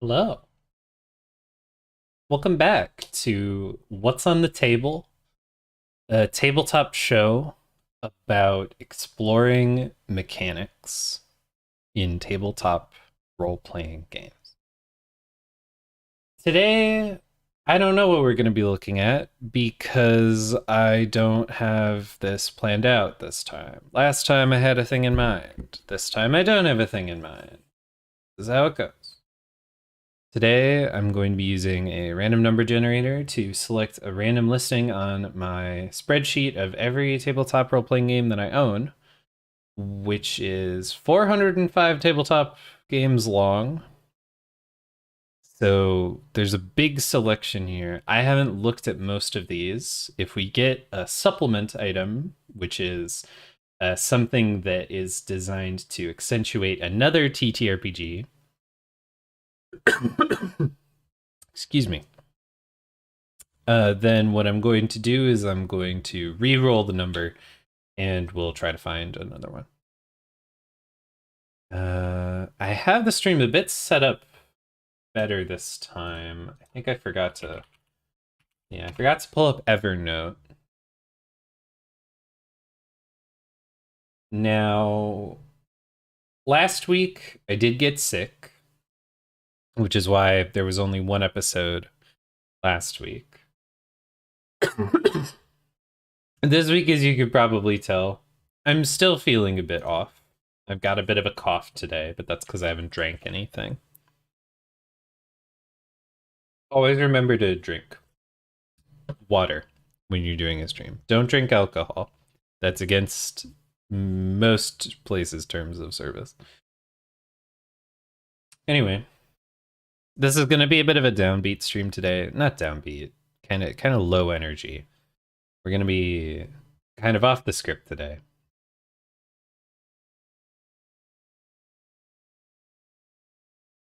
Hello. Welcome back to What's on the Table, a tabletop show about exploring mechanics in tabletop role-playing games. Today, I don't know what we're going to be looking at because I don't have this planned out this time. Last time I had a thing in mind. This time I don't have a thing in mind. This is how it goes. Today, I'm going to be using a random number generator to select a random listing on my spreadsheet of every tabletop role-playing game that I own, which is 405 tabletop games long. So there's a big selection here. I haven't looked at most of these. If we get a supplement item, which is something that is designed to accentuate another ttrpg, excuse me, then what I'm going to do is I'm going to re-roll the number and we'll try to find another one. I have the stream a bit set up better this time. I think I forgot to pull up Evernote. Now, last week I did get sick, which is why there was only one episode last week. This week, as you could probably tell, I'm still feeling a bit off. I've got a bit of a cough today, but that's because I haven't drank anything. Always remember to drink water when you're doing a stream. Don't drink alcohol. That's against most places' terms of service. Anyway, this is going to be a bit of a downbeat stream today. Not downbeat, kind of low energy. We're going to be kind of off the script today.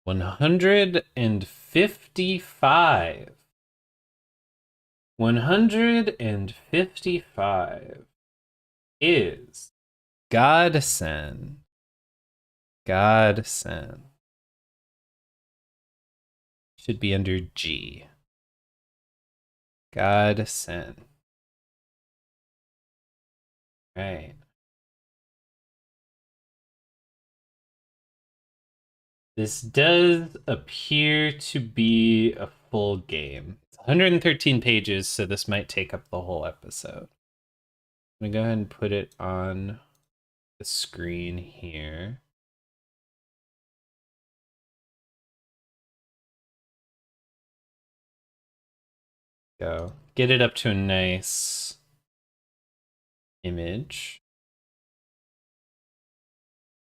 $155. 155 is Godsend. Godsend. Should be under G. Godsend. Right. This does appear to be a full game. It's 113 pages, so this might take up the whole episode. I'm gonna go ahead and put it on the screen here. Go. Get it up to a nice image.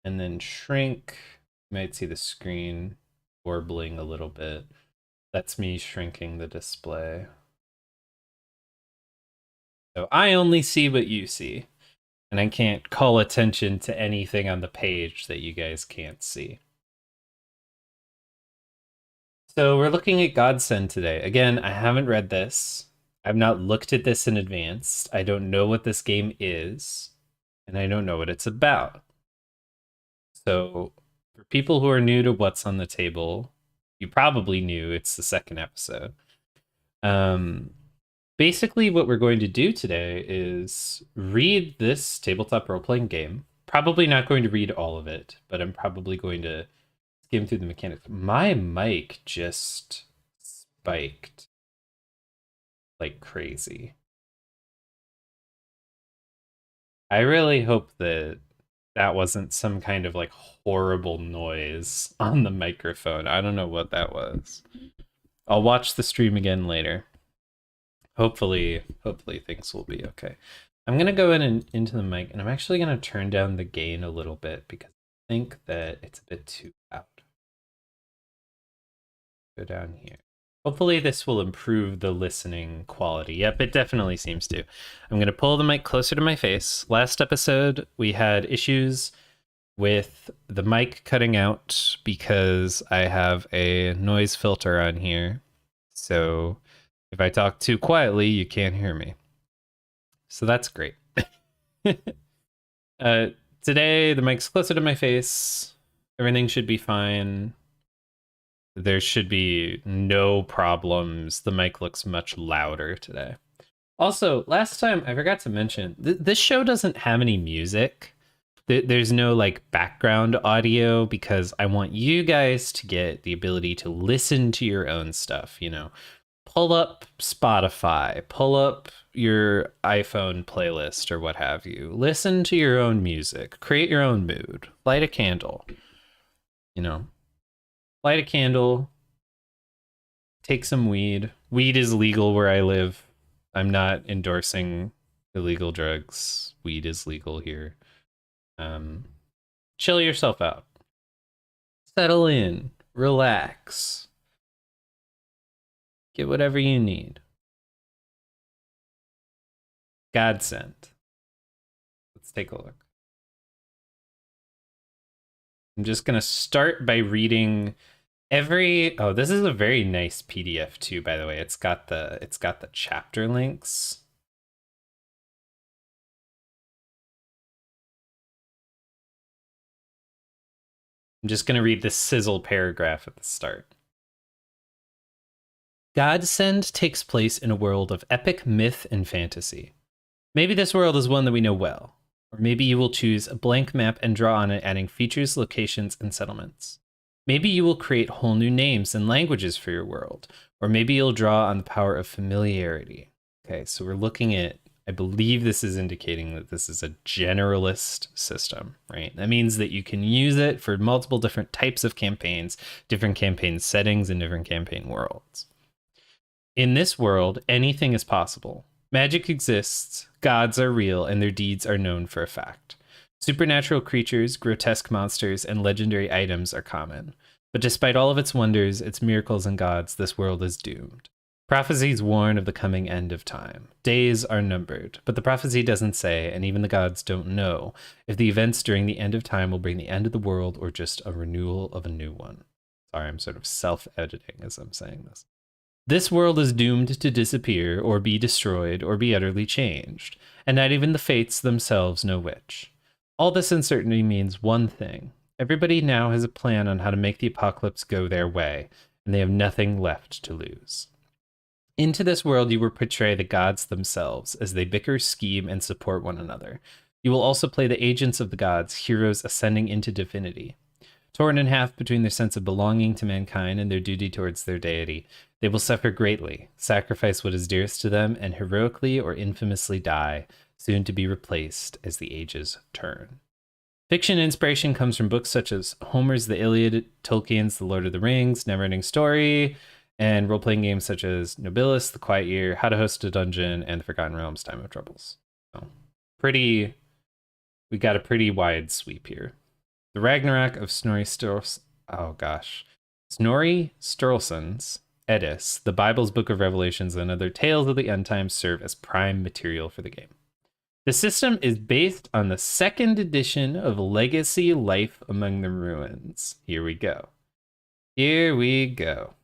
And then shrink. You might see the screen warbling a little bit. That's me shrinking the display. So I only see what you see. And I can't call attention to anything on the page that you guys can't see. So we're looking at Godsend today. Again, I haven't read this. I've not looked at this in advance. I don't know what this game is, and I don't know what it's about. So for people who are new to What's on the Table, you probably knew it's the second episode. Basically what we're going to do today is read this tabletop role-playing game. Probably not going to read all of it, but I'm probably going to skim through the mechanics. My mic just spiked like crazy. I really hope that that wasn't some kind of like horrible noise on the microphone. I don't know what that was. I'll watch the stream again later. Hopefully things will be okay. I'm gonna go in and into the mic, and I'm actually gonna turn down the gain a little bit because I think that it's a bit too loud. Go down here. Hopefully this will improve the listening quality. Yep, it definitely seems to. I'm going to pull the mic closer to my face. Last episode, we had issues with the mic cutting out because I have a noise filter on here. So if I talk too quietly, you can't hear me. So that's great. Today, the mic's closer to my face. Everything should be fine. There should be no problems. The mic looks much louder today. Also, last time I forgot to mention, this show doesn't have any music. There's no like background audio because I want you guys to get the ability to listen to your own stuff, you know. Pull up Spotify, pull up your iPhone playlist or what have you. Listen to your own music, create your own mood, light a candle, you know. Light a candle, take some weed. Weed is legal where I live. I'm not endorsing illegal drugs. Weed is legal here. Um, chill yourself out. Settle in. Relax. Get whatever you need. Godsend. Let's take a look. I'm just gonna start by reading oh, this is a very nice PDF too, by the way. It's got the chapter links. I'm just gonna read this sizzle paragraph at the start. Godsend takes place in a world of epic myth and fantasy. Maybe this world is one that we know well, or maybe you will choose a blank map and draw on it, adding features, locations, and settlements. Maybe you will create whole new names and languages for your world, or maybe you'll draw on the power of familiarity. Okay, so we're looking at, I believe this is indicating that this is a generalist system, right? That means that you can use it for multiple different types of campaigns, different campaign settings, and different campaign worlds. In this world, anything is possible. Magic exists, gods are real, and their deeds are known for a fact. Supernatural creatures, grotesque monsters, and legendary items are common. But despite all of its wonders, its miracles, and gods, this world is doomed. Prophecies warn of the coming end of time. Days are numbered, but the prophecy doesn't say, and even the gods don't know, if the events during the end of time will bring the end of the world or just a renewal of a new one. Sorry, I'm sort of self-editing as I'm saying this. This world is doomed to disappear, or be destroyed, or be utterly changed, and not even the fates themselves know which. All this uncertainty means one thing. Everybody now has a plan on how to make the apocalypse go their way, and they have nothing left to lose. Into this world you will portray the gods themselves, as they bicker, scheme, and support one another. You will also play the agents of the gods, heroes ascending into divinity. Torn in half between their sense of belonging to mankind and their duty towards their deity, they will suffer greatly, sacrifice what is dearest to them, and heroically or infamously die, soon to be replaced as the ages turn. Fiction inspiration comes from books such as Homer's The Iliad, Tolkien's The Lord of the Rings, Neverending Story, and role-playing games such as Nobilis, The Quiet Year, How to Host a Dungeon, and The Forgotten Realms, Time of Troubles. So, we got a pretty wide sweep here. The Ragnarok of Snorri Sturluson's Edis, the Bible's Book of Revelations, and other tales of the end times serve as prime material for the game. The system is based on the second edition of Legacy Life Among the Ruins. Here we go. Here we go.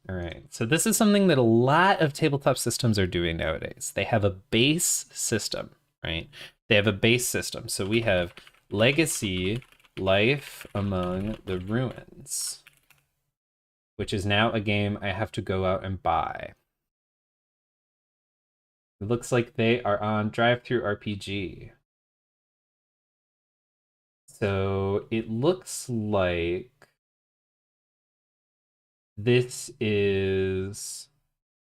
All right, so this is something that a lot of tabletop systems are doing nowadays. They have a base system, right? They have a base system. So we have Legacy Life Among the Ruins, which is now a game I have to go out and buy. It looks like they are on drive-thru RPG. So it looks like this is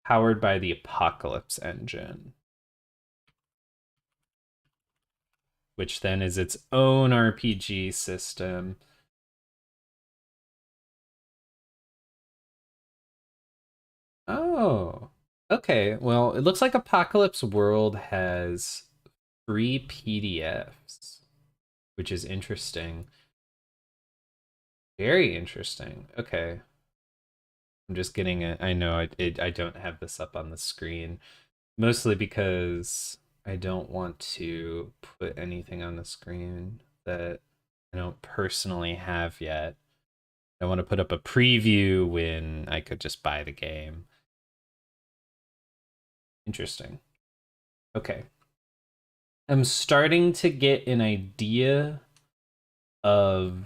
powered by the Apocalypse engine, which then is its own RPG system. Oh, okay. Well, it looks like Apocalypse World has free PDFs, which is interesting. Very interesting. Okay. I'm just getting it. I know I don't have this up on the screen, mostly because I don't want to put anything on the screen that I don't personally have yet. I want to put up a preview when I could just buy the game. Interesting. Okay. I'm starting to get an idea of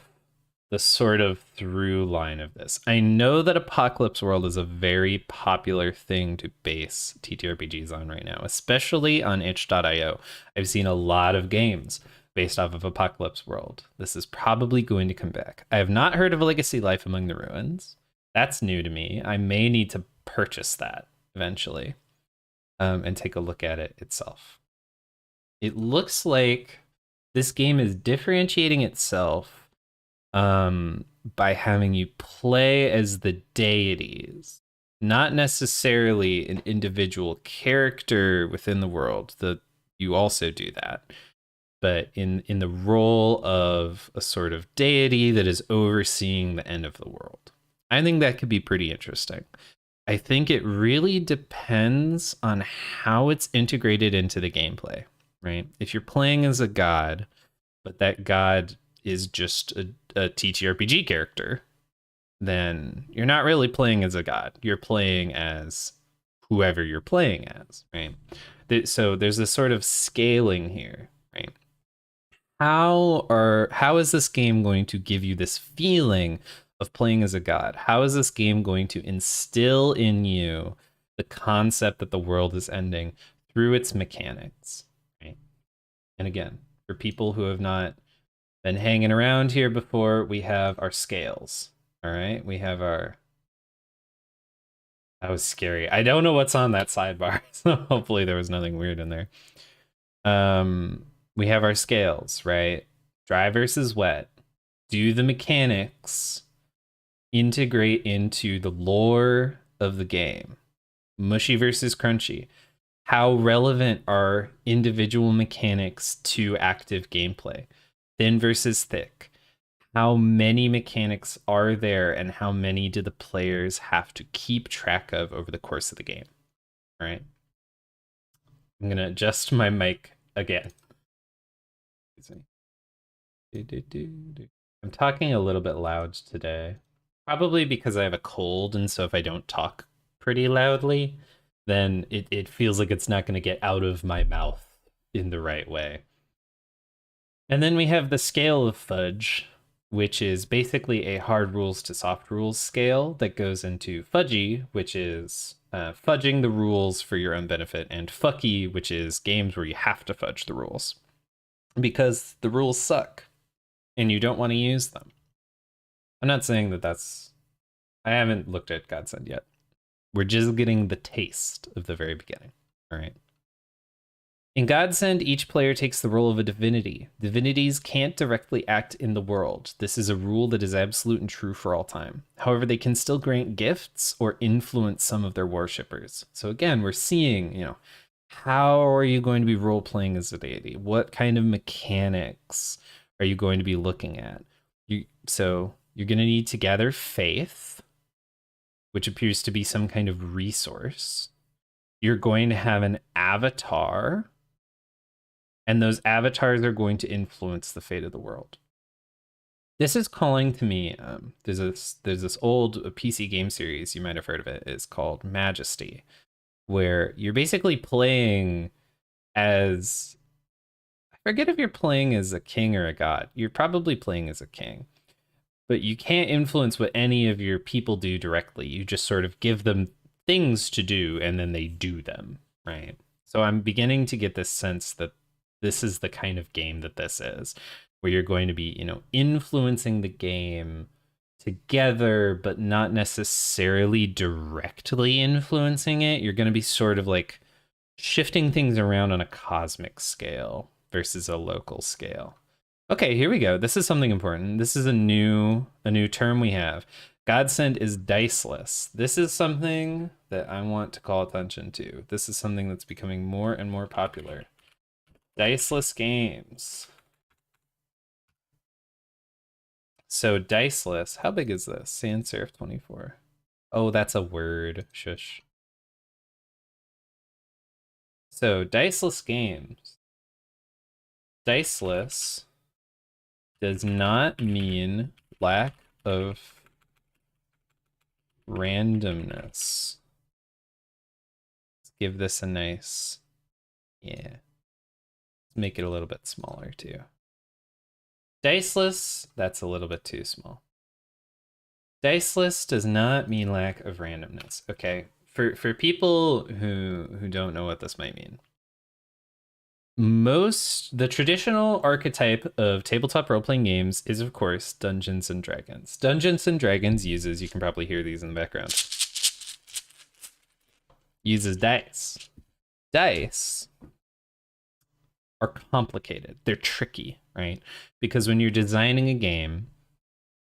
the sort of through line of this. I know that Apocalypse World is a very popular thing to base TTRPGs on right now, especially on itch.io. I've seen a lot of games based off of Apocalypse World. This is probably going to come back. I have not heard of Legacy Life Among the Ruins. That's new to me. I may need to purchase that eventually, and take a look at it itself. It looks like this game is differentiating itself by having you play as the deities, not necessarily an individual character within the world. You also do that, but in the role of a sort of deity that is overseeing the end of the world. I think that could be pretty interesting. I think it really depends on how it's integrated into the gameplay, right? If you're playing as a god, but that god is just a TTRPG character, then you're not really playing as a god. You're playing as whoever you're playing as, right? So there's this sort of scaling here, right? How is this game going to give you this feeling of playing as a god? How is this game going to instill in you the concept that the world is ending through its mechanics, right? And again, for people who have not been hanging around here before, we have our scales. All right, we have our. That was scary. I don't know what's on that sidebar, so hopefully there was nothing weird in there. We have our scales, right? Dry versus wet. Do the mechanics integrate into the lore of the game? Mushy versus crunchy. How relevant are individual mechanics to active gameplay? Thin versus thick. How many mechanics are there and how many do the players have to keep track of over the course of the game? All right. I'm going to adjust my mic again. I'm talking a little bit loud today, probably because I have a cold, and so if I don't talk pretty loudly, then it feels like it's not going to get out of my mouth in the right way. And then we have the scale of fudge, which is basically a hard rules to soft rules scale that goes into fudgy, which is fudging the rules for your own benefit, and fucky, which is games where you have to fudge the rules because the rules suck and you don't want to use them. I'm not saying that that's. I haven't looked at Godsend yet. We're just getting the taste of the very beginning. All right. In Godsend, each player takes the role of a divinity. Divinities can't directly act in the world. This is a rule that is absolute and true for all time. However, they can still grant gifts or influence some of their worshippers. So again, we're seeing, how are you going to be role-playing as a deity? What kind of mechanics are you going to be looking at? So you're going to need to gather faith, which appears to be some kind of resource. You're going to have an avatar, and those avatars are going to influence the fate of the world. This is calling to me. There's this old PC game series, you might have heard of it. It's called Majesty, where you're basically playing as. I forget if you're playing as a king or a god. You're probably playing as a king, but you can't influence what any of your people do directly. You just sort of give them things to do, and then they do them, right? So I'm beginning to get this sense that this is the kind of game that this is, where you're going to be, influencing the game together, but not necessarily directly influencing it. You're going to be sort of like shifting things around on a cosmic scale versus a local scale. Okay, here we go. This is something important. This is a new term we have. Godsend is diceless. This is something that I want to call attention to. This is something that's becoming more and more popular. Diceless games. So diceless, how big is this? Sans serif 24. Oh, that's a word. Shush. So diceless games. Diceless does not mean lack of randomness. Let's give this a nice, yeah. Let's make it a little bit smaller too. Diceless, that's a little bit too small. Diceless does not mean lack of randomness. Okay, for people who don't know what this might mean, the traditional archetype of tabletop role-playing games is, of course, Dungeons and Dragons. Dungeons and Dragons uses, you can probably hear these in the background, uses dice. Dice are complicated. They're tricky, right? Because when you're designing a game,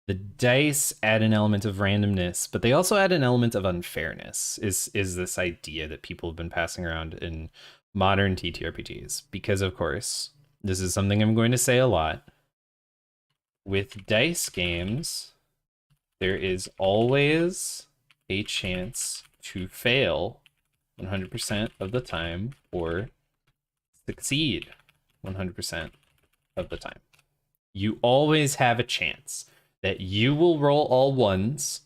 the dice add an element of randomness, but they also add an element of unfairness, is this idea that people have been passing around in modern TTRPGs. Because, of course, this is something I'm going to say a lot. With dice games, there is always a chance to fail 100% of the time or succeed 100% of the time. You always have a chance that you will roll all ones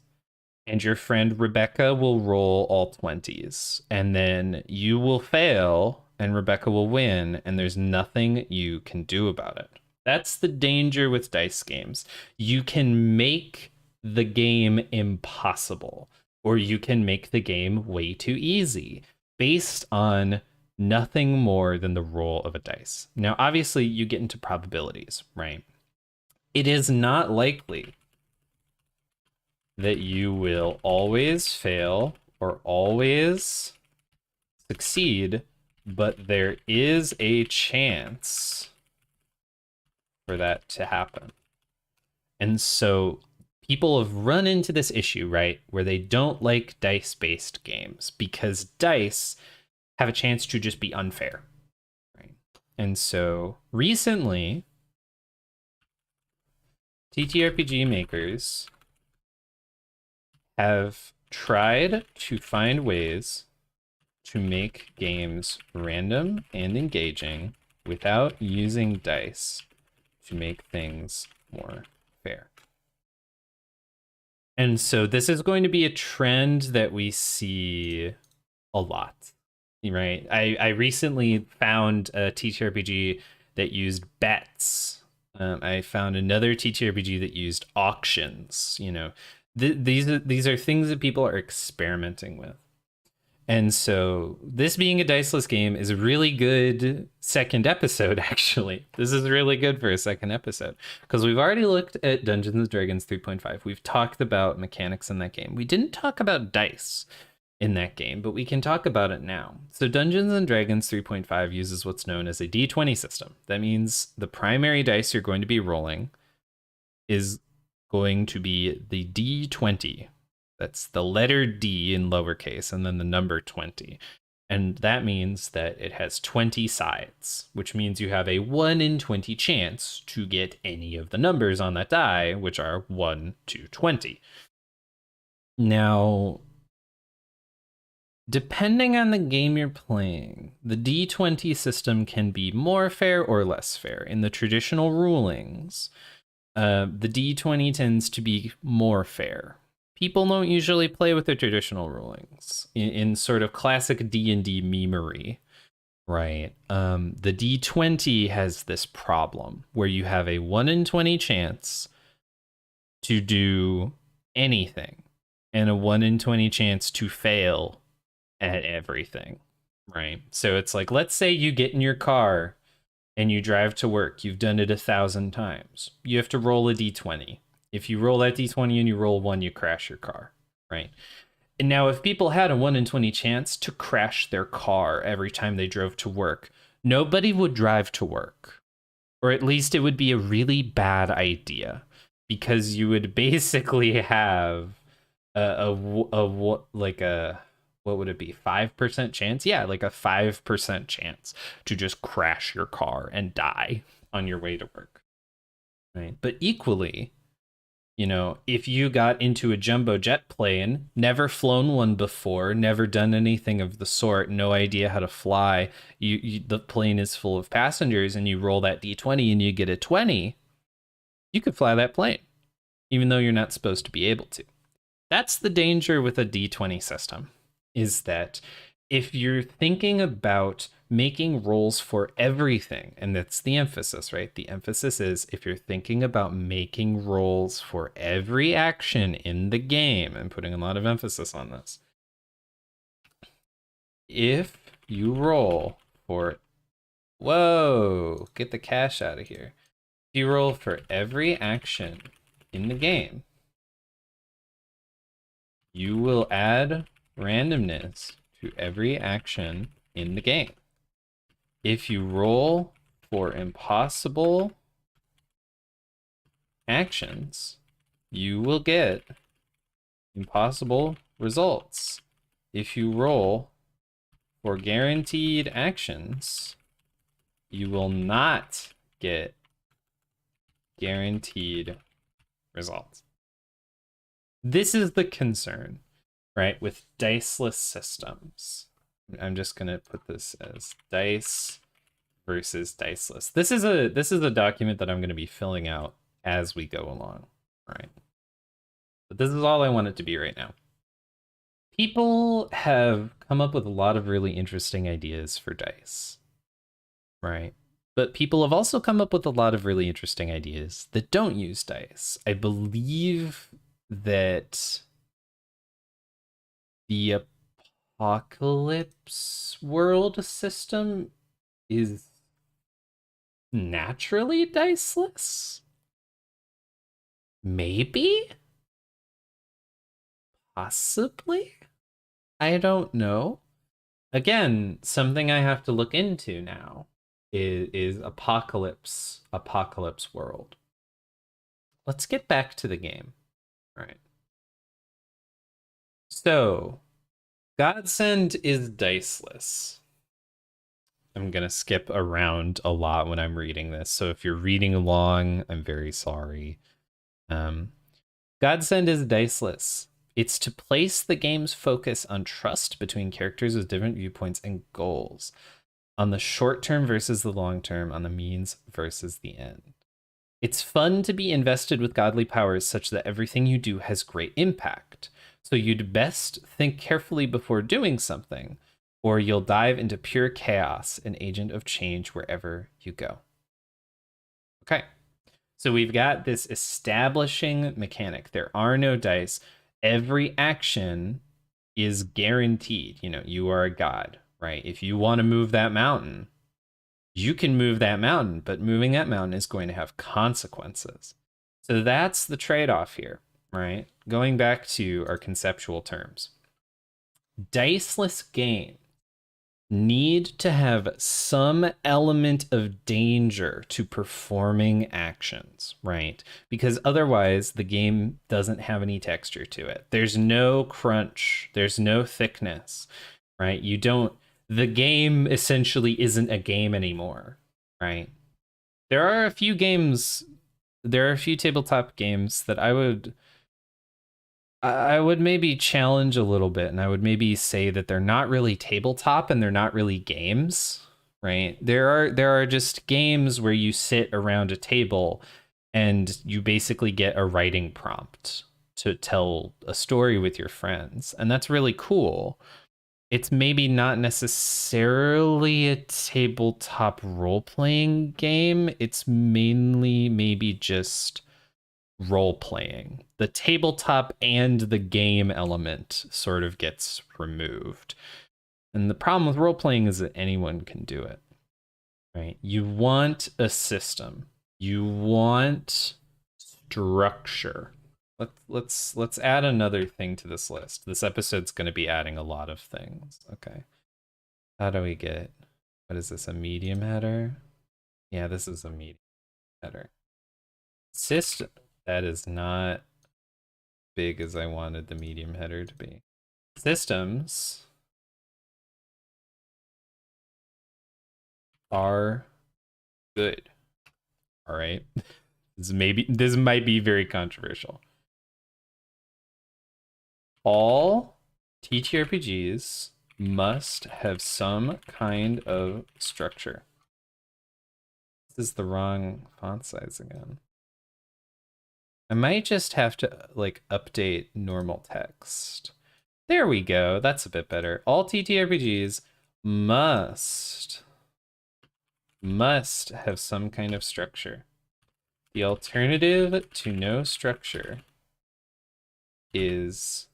and your friend Rebecca will roll all 20s, and then you will fail and Rebecca will win, and there's nothing you can do about it. That's the danger with dice games. You can make the game impossible, or you can make the game way too easy based on nothing more than the roll of a dice. Now, obviously, you get into probabilities, right? It is not likely that you will always fail or always succeed, but there is a chance for that to happen. And so people have run into this issue, right, where they don't like dice-based games because dice have a chance to just be unfair, right? And so recently, TTRPG makers have tried to find ways to make games random and engaging without using dice to make things more fair. And so this is going to be a trend that we see a lot, right? I recently found a TTRPG that used bets. I found another TTRPG that used auctions. You know, these are things that people are experimenting with. And so this being a diceless game is a really good second episode, actually. This is really good for a second episode because we've already looked at Dungeons and Dragons 3.5. We've talked about mechanics in that game. We didn't talk about dice in that game, but we can talk about it now. So Dungeons and Dragons 3.5 uses what's known as a D20 system. That means the primary dice you're going to be rolling is going to be the D20. That's the letter D in lowercase and then the number 20. And that means that it has 20 sides, which means you have a 1 in 20 chance to get any of the numbers on that die, which are 1 to 20. Now, depending on the game you're playing, the D20 system can be more fair or less fair. In the traditional rulings, the D20 tends to be more fair. People don't usually play with the traditional rulings in sort of classic D&D memery, right? The D20 has this problem where you have a 1 in 20 chance to do anything and a 1 in 20 chance to fail at everything, right? So it's like, let's say you get in your car and you drive to work. You've done it 1,000 times. You have to roll a D20. If you roll that D20 and you roll 1, you crash your car, right? And now if people had a 1 in 20 chance to crash their car every time they drove to work, nobody would drive to work. Or at least it would be a really bad idea because you would basically have what would it be? 5% chance? Yeah, like a 5% chance to just crash your car and die on your way to work, right? But equally, you know, if you got into a jumbo jet plane, never flown one before, never done anything of the sort, no idea how to fly, the plane is full of passengers and you roll that D20 and you get a 20, you could fly that plane, even though you're not supposed to be able to. That's the danger with a D20 system, is that if you're thinking about making rolls for everything, and that's the emphasis, right? The emphasis is if you're thinking about making rolls for every action in the game, and putting a lot of emphasis on this, if you roll for, whoa, get the cash out of here. If you roll for every action in the game, you will add randomness to every action in the game. If you roll for impossible actions, you will get impossible results. If you roll for guaranteed actions, you will not get guaranteed results. This is the concern, right, with diceless systems. I'm just gonna put this as dice versus diceless. This is a document that I'm going to be filling out as we go along, right? But this is all I want it to be right now. People have come up with a lot of really interesting ideas for dice, right? But people have also come up with a lot of really interesting ideas that don't use dice. I believe that the apocalypse world system is naturally diceless? Maybe? Possibly? I don't know. Again, something I have to look into now is apocalypse world. Let's get back to the game. All right. So, Godsend is diceless. I'm going to skip around a lot when I'm reading this. So if you're reading along, I'm very sorry. Godsend is diceless. It's to place the game's focus on trust between characters with different viewpoints and goals, on the short term versus the long term, on the means versus the end. It's fun to be invested with godly powers such that everything you do has great impact. So you'd best think carefully before doing something, or you'll dive into pure chaos, an agent of change wherever you go. Okay, so we've got this establishing mechanic. There are no dice. Every action is guaranteed. You know, you are a god, right? If you want to move that mountain, you can move that mountain, but moving that mountain is going to have consequences. So that's the trade-off here, right? Going back to our conceptual terms. Diceless games need to have some element of danger to performing actions, right? Because otherwise the game doesn't have any texture to it. There's no crunch, there's no thickness, right? The game essentially isn't a game anymore, right? There are a few tabletop games that I would maybe challenge a little bit, and I would maybe say that they're not really tabletop and they're not really games, right? There are just games where you sit around a table and you basically get a writing prompt to tell a story with your friends, and that's really cool. It's maybe not necessarily a tabletop role-playing game. It's mainly maybe just role playing. The tabletop and the game element sort of gets removed. And the problem with role playing is that anyone can do it, right? You want a system. You want structure. Let's add another thing to this list. This episode's going to be adding a lot of things. Okay. How do we get, what is this, a medium header? Yeah, this is a medium header. System. That is not big as I wanted the medium header to be. Systems are good. All right. This might be very controversial. All ttrpgs must have some kind of structure. This is the wrong font size again. I might just have to like update normal text. There we go. That's a bit better. All ttrpgs must have some kind of structure. The alternative to no structure is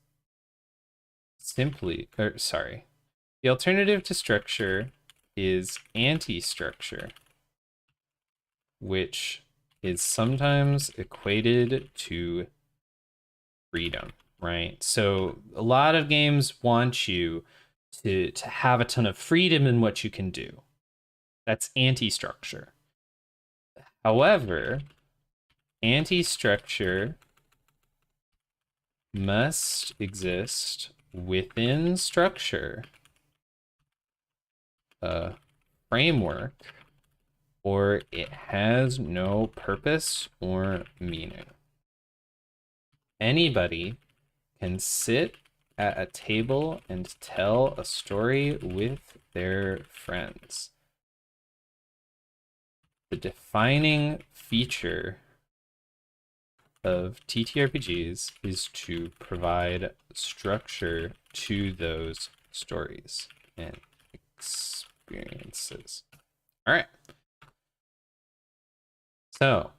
simply, the alternative to structure is anti-structure, which is sometimes equated to freedom, right? So a lot of games want you to have a ton of freedom in what you can do. That's anti-structure. However, anti-structure must exist within structure, a framework, or it has no purpose or meaning. Anybody can sit at a table and tell a story with their friends. The defining feature of TTRPGs is to provide structure to those stories and experiences. All right. So,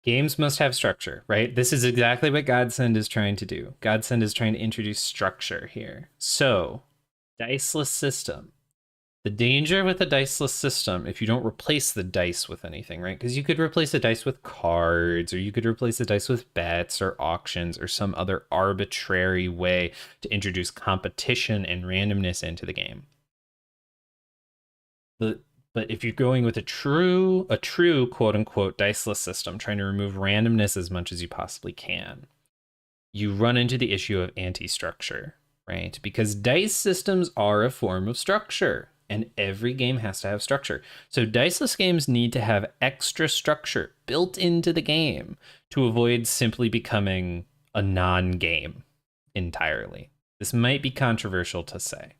games must have structure, right? This is exactly what Godsend is trying to do. Godsend is trying to introduce structure here. So, diceless system. The danger with a diceless system, if you don't replace the dice with anything, right? Because you could replace the dice with cards, or you could replace the dice with bets or auctions or some other arbitrary way to introduce competition and randomness into the game. But if you're going with a true quote unquote diceless system, trying to remove randomness as much as you possibly can, you run into the issue of anti-structure, right? Because dice systems are a form of structure, and every game has to have structure. So diceless games need to have extra structure built into the game to avoid simply becoming a non-game entirely. This might be controversial to say.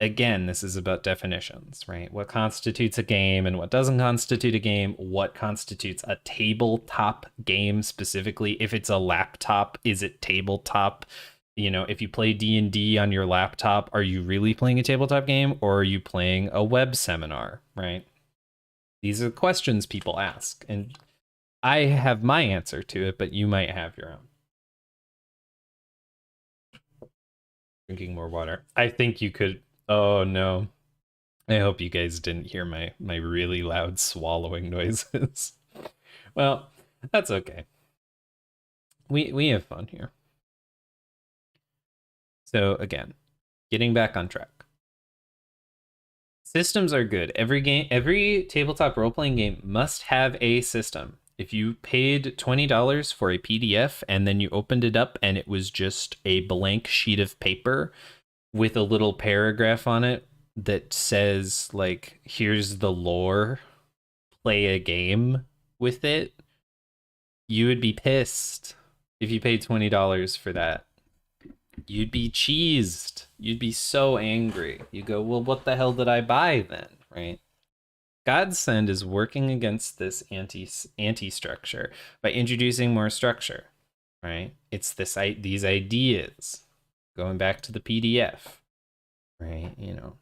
Again, this is about definitions, right? What constitutes a game and what doesn't constitute a game, what constitutes a tabletop game specifically. If it's a laptop, is it tabletop? You know, if you play D&D on your laptop, are you really playing a tabletop game, or are you playing a web seminar, right? These are questions people ask, and I have my answer to it, but you might have your own. Drinking more water. I think you could. Oh no. I hope you guys didn't hear my really loud swallowing noises. Well, that's okay. We have fun here. So again, getting back on track. Systems are good. Every tabletop role-playing game must have a system. If you paid $20 for a PDF and then you opened it up and it was just a blank sheet of paper with a little paragraph on it that says, like, here's the lore, play a game with it, you would be pissed if you paid $20 for that. You'd be cheesed. You'd be so angry. You go, well, what the hell did I buy then, right? Godsend is working against this anti-structure by introducing more structure, right? It's these ideas, going back to the PDF, right? You know,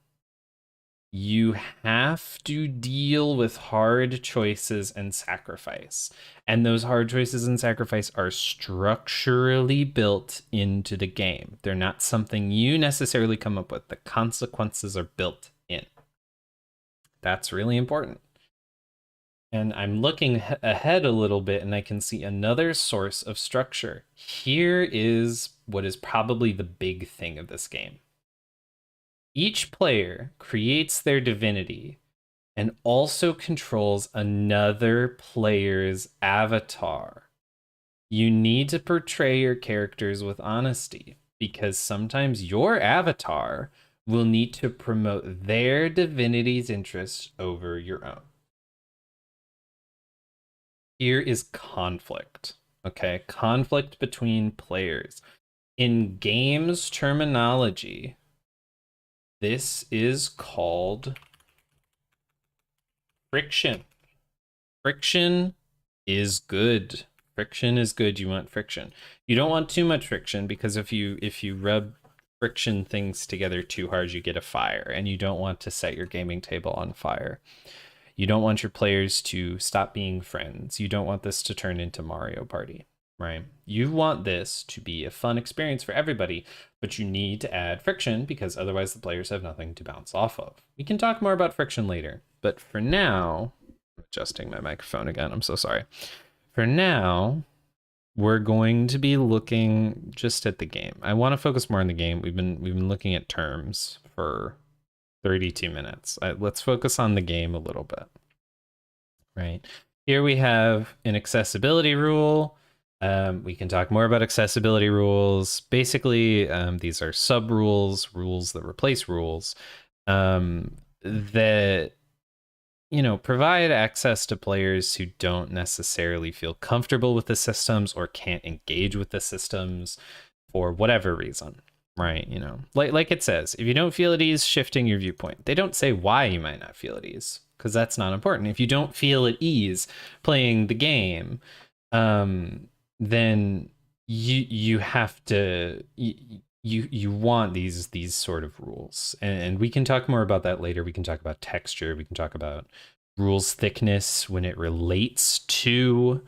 you have to deal with hard choices and sacrifice. And those hard choices and sacrifice are structurally built into the game. They're not something you necessarily come up with. The consequences are built in. That's really important. And I'm looking ahead a little bit, and I can see another source of structure. Here is what is probably the big thing of this game. Each player creates their divinity and also controls another player's avatar. You need to portray your characters with honesty, because sometimes your avatar will need to promote their divinity's interests over your own. Here is conflict, okay? Conflict between players. In games terminology, this is called friction. Friction is good Friction is good. You want friction. You don't want too much friction, because if you rub friction things together too hard, you get a fire, and you don't want to set your gaming table on fire. You don't want your players to stop being friends. You don't want this to turn into Mario Party, right? You want this to be a fun experience for everybody, but you need to add friction, because otherwise the players have nothing to bounce off of. We can talk more about friction later, but for now, I'm adjusting my microphone again, I'm so sorry. For now, we're going to be looking just at the game. I want to focus more on the game. We've been looking at terms for 32 minutes. Let's focus on the game a little bit. Right. Here we have an accessibility rule. We can talk more about accessibility rules. Basically, these are sub rules, rules that replace rules, that, you know, provide access to players who don't necessarily feel comfortable with the systems or can't engage with the systems for whatever reason, right? You know, like it says, if you don't feel at ease shifting your viewpoint. They don't say why you might not feel at ease, because that's not important. If you don't feel at ease playing the game, then you have to you want these sort of rules, and we can talk more about that later. We can talk about texture. We can talk about rules thickness when it relates to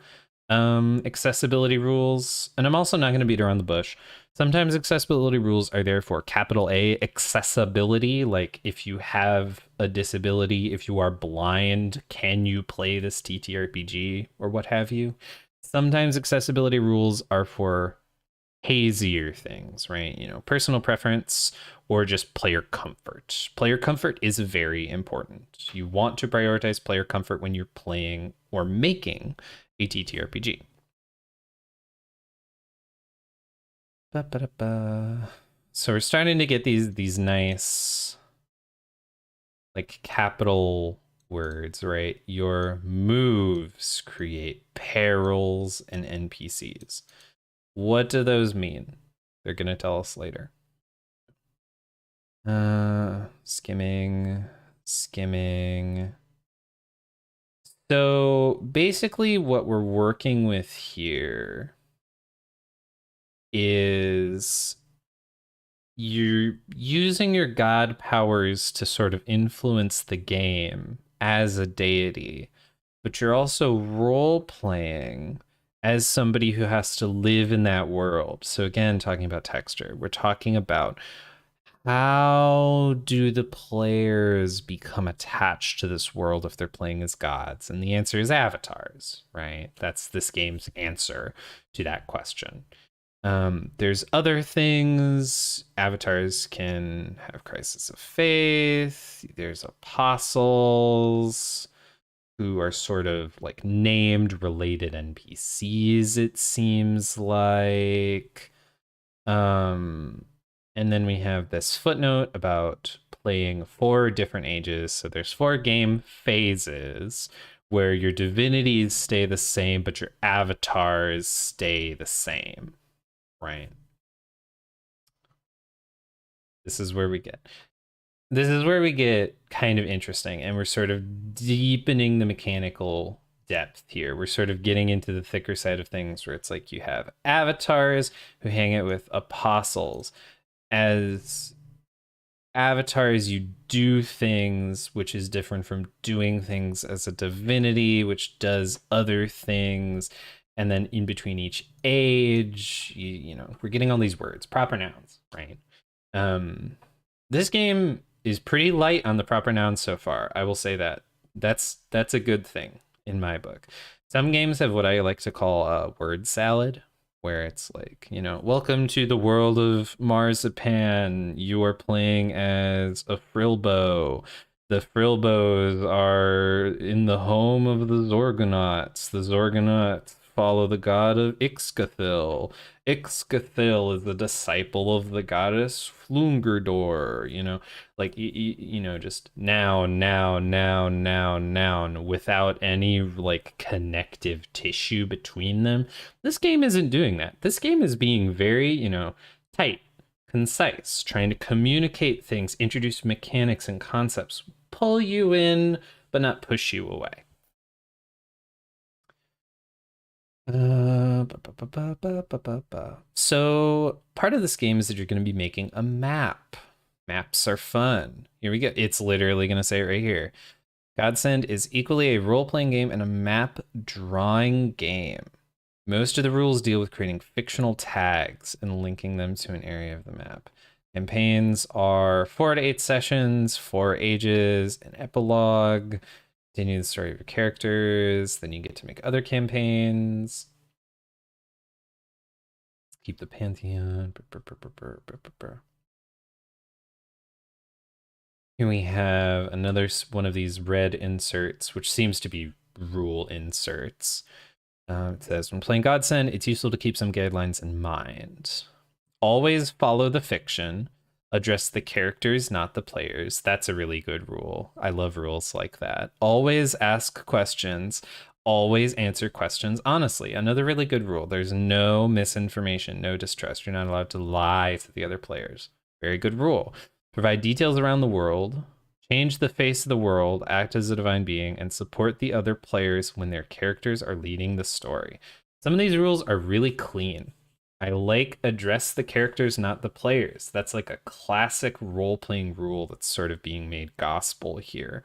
accessibility rules. And I'm also not going to beat around the bush. Sometimes accessibility rules are there for capital A accessibility, like if you have a disability, if you are blind, can you play this ttrpg or what have you. Sometimes accessibility rules are for hazier things, right? You know, personal preference or just player comfort. Player comfort is very important. You want to prioritize player comfort when you're playing or making a ttrpg. So we're starting to get these nice, like, capital words, right? Your moves create perils and NPCs. What do those mean? They're gonna tell us later. Skimming. So basically what we're working with here is you're using your god powers to sort of influence the game as a deity, but you're also role-playing as somebody who has to live in that world. So again, talking about texture, we're talking about how do the players become attached to this world if they're playing as gods? And the answer is avatars, right? That's this game's answer to that question. There's other things. Avatars can have crisis of faith. There's apostles who are sort of like named related NPCs, it seems like. And then we have this footnote about playing 4 different ages. So there's 4 game phases where your divinities stay the same, but your avatars stay the same, right? This is where we get kind of interesting, and we're sort of deepening the mechanical depth here. We're sort of getting into the thicker side of things, where it's like you have avatars who hang out with apostles. As avatars, you do things, which is different from doing things as a divinity, which does other things. And then in between each age, you know, we're getting all these words, proper nouns, right? This game is pretty light on the proper nouns so far. I will say that. That's a good thing in my book. Some games have what I like to call a word salad, where it's like, you know, welcome to the world of Marzipan. You are playing as a Frilbo. The Frilbos are in the home of the Zorgonauts. The Zorgonauts follow the god of Ixcathil. Ixcathil is the disciple of the goddess Flungerdor, you know, like, you know, just noun, without any like connective tissue between them. This game isn't doing that. This game is being very, you know, tight, concise, trying to communicate things, introduce mechanics and concepts, pull you in, but not push you away. So part of this game is that you're going to be making a map. Maps are fun. Here we go. It's literally going to say it right here. Godsend is equally a role-playing game and a map drawing game. Most of the rules deal with creating fictional tags and linking them to an area of the map. Campaigns are 4 to 8 sessions, 4 ages, an epilogue, continue the story of your characters, then you get to make other campaigns. Keep the Pantheon. Here we have another one of these red inserts, which seems to be rule inserts. It says, when playing Godsend, it's useful to keep some guidelines in mind. Always follow the fiction. Address the characters, not the players. That's a really good rule. I love rules like that. Always ask questions. Always answer questions honestly. Another really good rule. There's no misinformation, no distrust. You're not allowed to lie to the other players. Very good rule. Provide details around the world. Change the face of the world, act as a divine being, and support the other players when their characters are leading the story. Some of these rules are really clean. I like address the characters, not the players. That's like a classic role-playing rule that's sort of being made gospel here.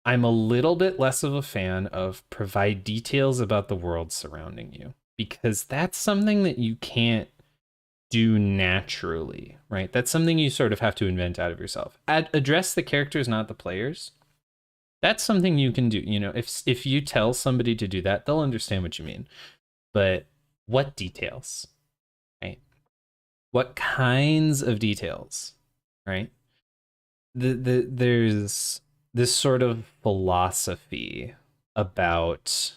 I'm a little bit less of a fan of provide details about the world surrounding you, because that's something that you can't do naturally, right? That's something you sort of have to invent out of yourself. Address the characters, not the players. That's something you can do. You know, if you tell somebody to do that, they'll understand what you mean. But what details, right? What kinds of details, right? There's this sort of philosophy about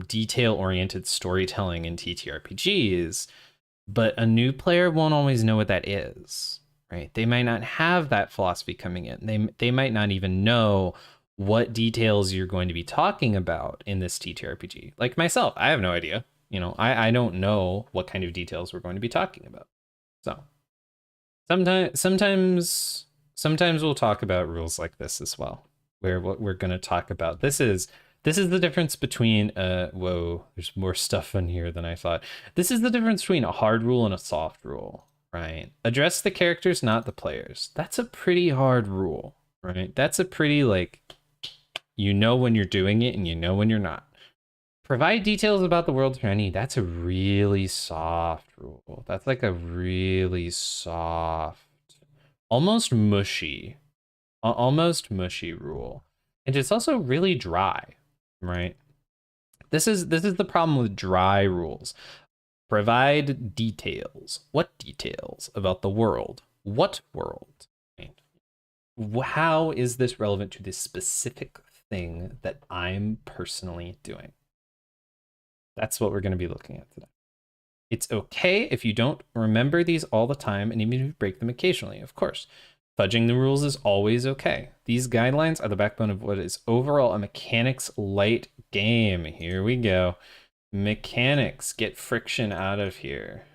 detail-oriented storytelling in TTRPGs, but a new player won't always know what that is, right? They might not have that philosophy coming in. They might not even know what details you're going to be talking about in this TTRPG. Like myself, I have no idea. You know, I don't know what kind of details we're going to be talking about. So sometimes we'll talk about rules like this as well, where what we're going to talk about. This is the difference between whoa, there's more stuff in here than I thought. This is the difference between a hard rule and a soft rule, right? Address the characters, not the players. That's a pretty hard rule, right? That's a pretty, like, you know when you're doing it and you know when you're not. Provide details about the world surrounding you. That's a really soft rule. That's like a really soft, almost mushy rule. And it's also really dry, right? This is the problem with dry rules. Provide details. What details about the world? What world? Right? How is this relevant to this specific thing that I'm personally doing? That's what we're going to be looking at today. It's okay if you don't remember these all the time and even if you break them occasionally, of course. Fudging the rules is always okay. These guidelines are the backbone of what is overall a mechanics light game. Here we go. Mechanics, get friction out of here.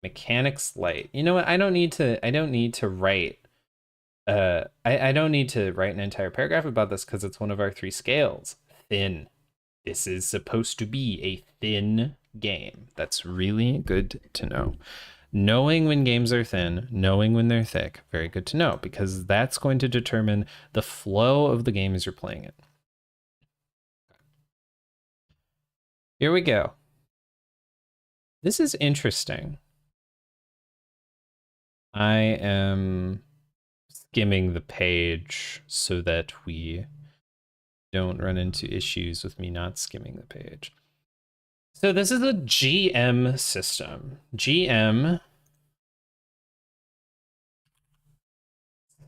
Mechanics light. You know what? I don't need to write I don't need to write an entire paragraph about this because it's one of our 3 scales. Thin. This is supposed to be a thin game. That's really good to know. Knowing when games are thin, knowing when they're thick, very good to know, because that's going to determine the flow of the game as you're playing it. Here we go. This is interesting. I am skimming the page so that we don't run into issues with me not skimming the page. So this is a GM system. GM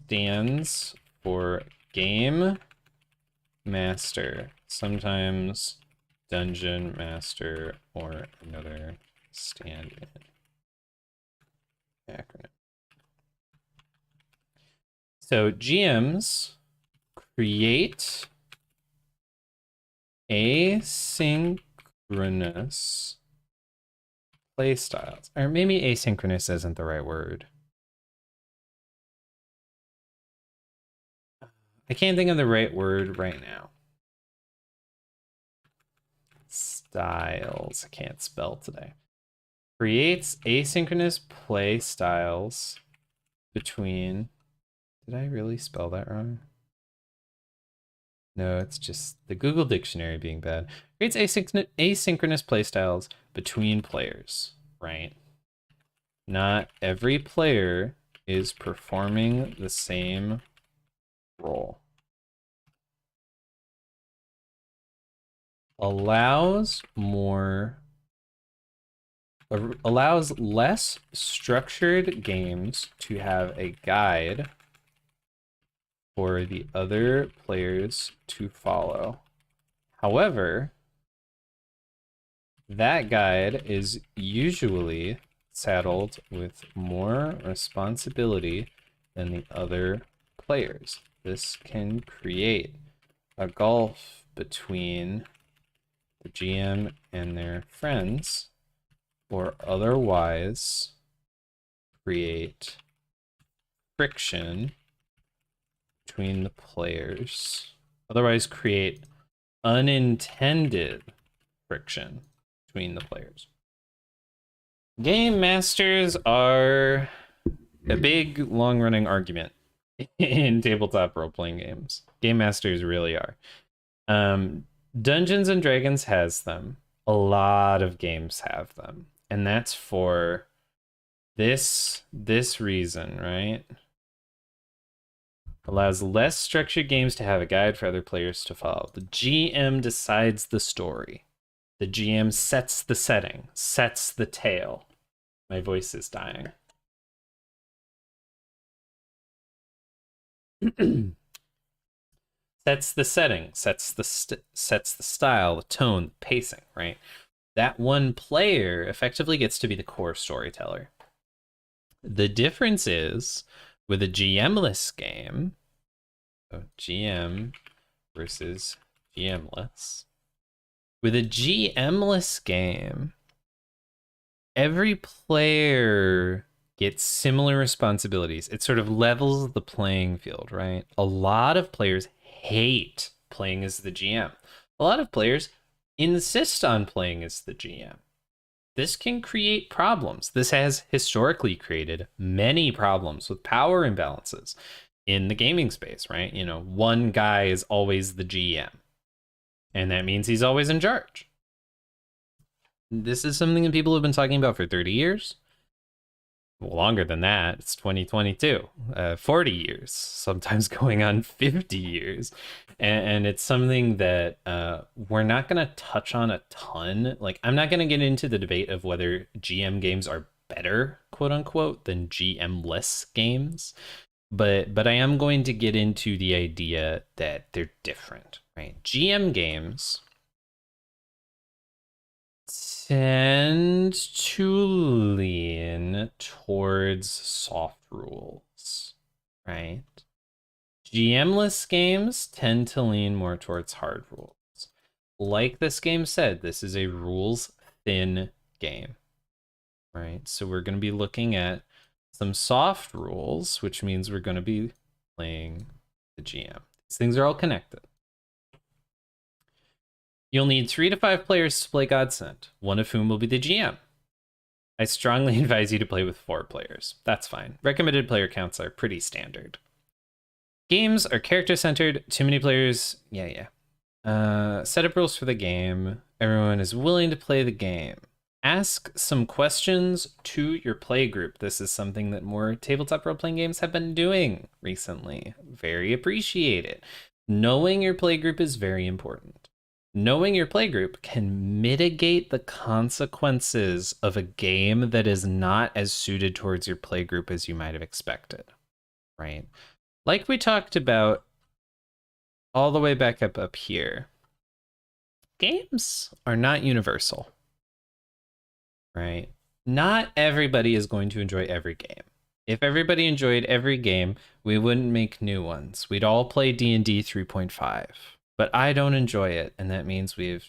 stands for Game Master, sometimes Dungeon Master, or another stand-in acronym. So GMs create asynchronous playstyles, or maybe asynchronous isn't the right word. I can't think of the right word right now. styles. I can't spell today. Creates asynchronous play styles between. Did I really spell that wrong? No, it's just the Google Dictionary being bad. Creates asynchronous play styles between players, right? Not every player is performing the same role. Allows less structured games to have a guide for the other players to follow. However, that guide is usually saddled with more responsibility than the other players. This can create a gulf between the GM and their friends, or otherwise create friction between the players. Otherwise create unintended friction between the players. Game masters are a big, long-running argument in tabletop role-playing games. Game masters really are. Dungeons and Dragons has them. A lot of games have them. And that's for this reason, right? Allows less structured games to have a guide for other players to follow. The GM decides the story. The GM sets the setting, sets the tale. My voice is dying. Sets the setting, sets the style, the tone, the pacing, right? That one player effectively gets to be the core storyteller. The difference is with a GM-less game, so GM versus GM-less. With a GM-less game, every player gets similar responsibilities. It sort of levels the playing field, right? A lot of players hate playing as the GM. A lot of players insist on playing as the GM. This can create problems. This has historically created many problems with power imbalances in the gaming space, right? You know, one guy is always the GM, and that means he's always in charge. This is something that people have been talking about for 30 years. Longer than that. It's 2022. 40 years, sometimes going on 50 years. And it's something that we're not going to touch on a ton. Like, I'm not going to get into the debate of whether GM games are better, quote unquote, than GM-less games. But I am going to get into the idea that they're different, right? GM games tend to lean towards soft rules, right? GM-less games tend to lean more towards hard rules. Like this game said, this is a rules-thin game, right? So we're going to be looking at some soft rules, which means we're going to be playing the GM. These things are all connected. You'll need 3 to 5 players to play Godsend, one of whom will be the GM. I strongly advise you to play with 4 players. That's fine. Recommended player counts are pretty standard. Games are character-centered. Too many players. Yeah. Set up rules for the game. Everyone is willing to play the game. Ask some questions to your play group. This is something that more tabletop role-playing games have been doing recently. Very appreciated. Knowing your play group is very important. Knowing your playgroup can mitigate the consequences of a game that is not as suited towards your playgroup as you might have expected, right? Like we talked about all the way back up here, games are not universal, right? Not everybody is going to enjoy every game. If everybody enjoyed every game, we wouldn't make new ones. We'd all play D&D 3.5. But I don't enjoy it, and that means we have,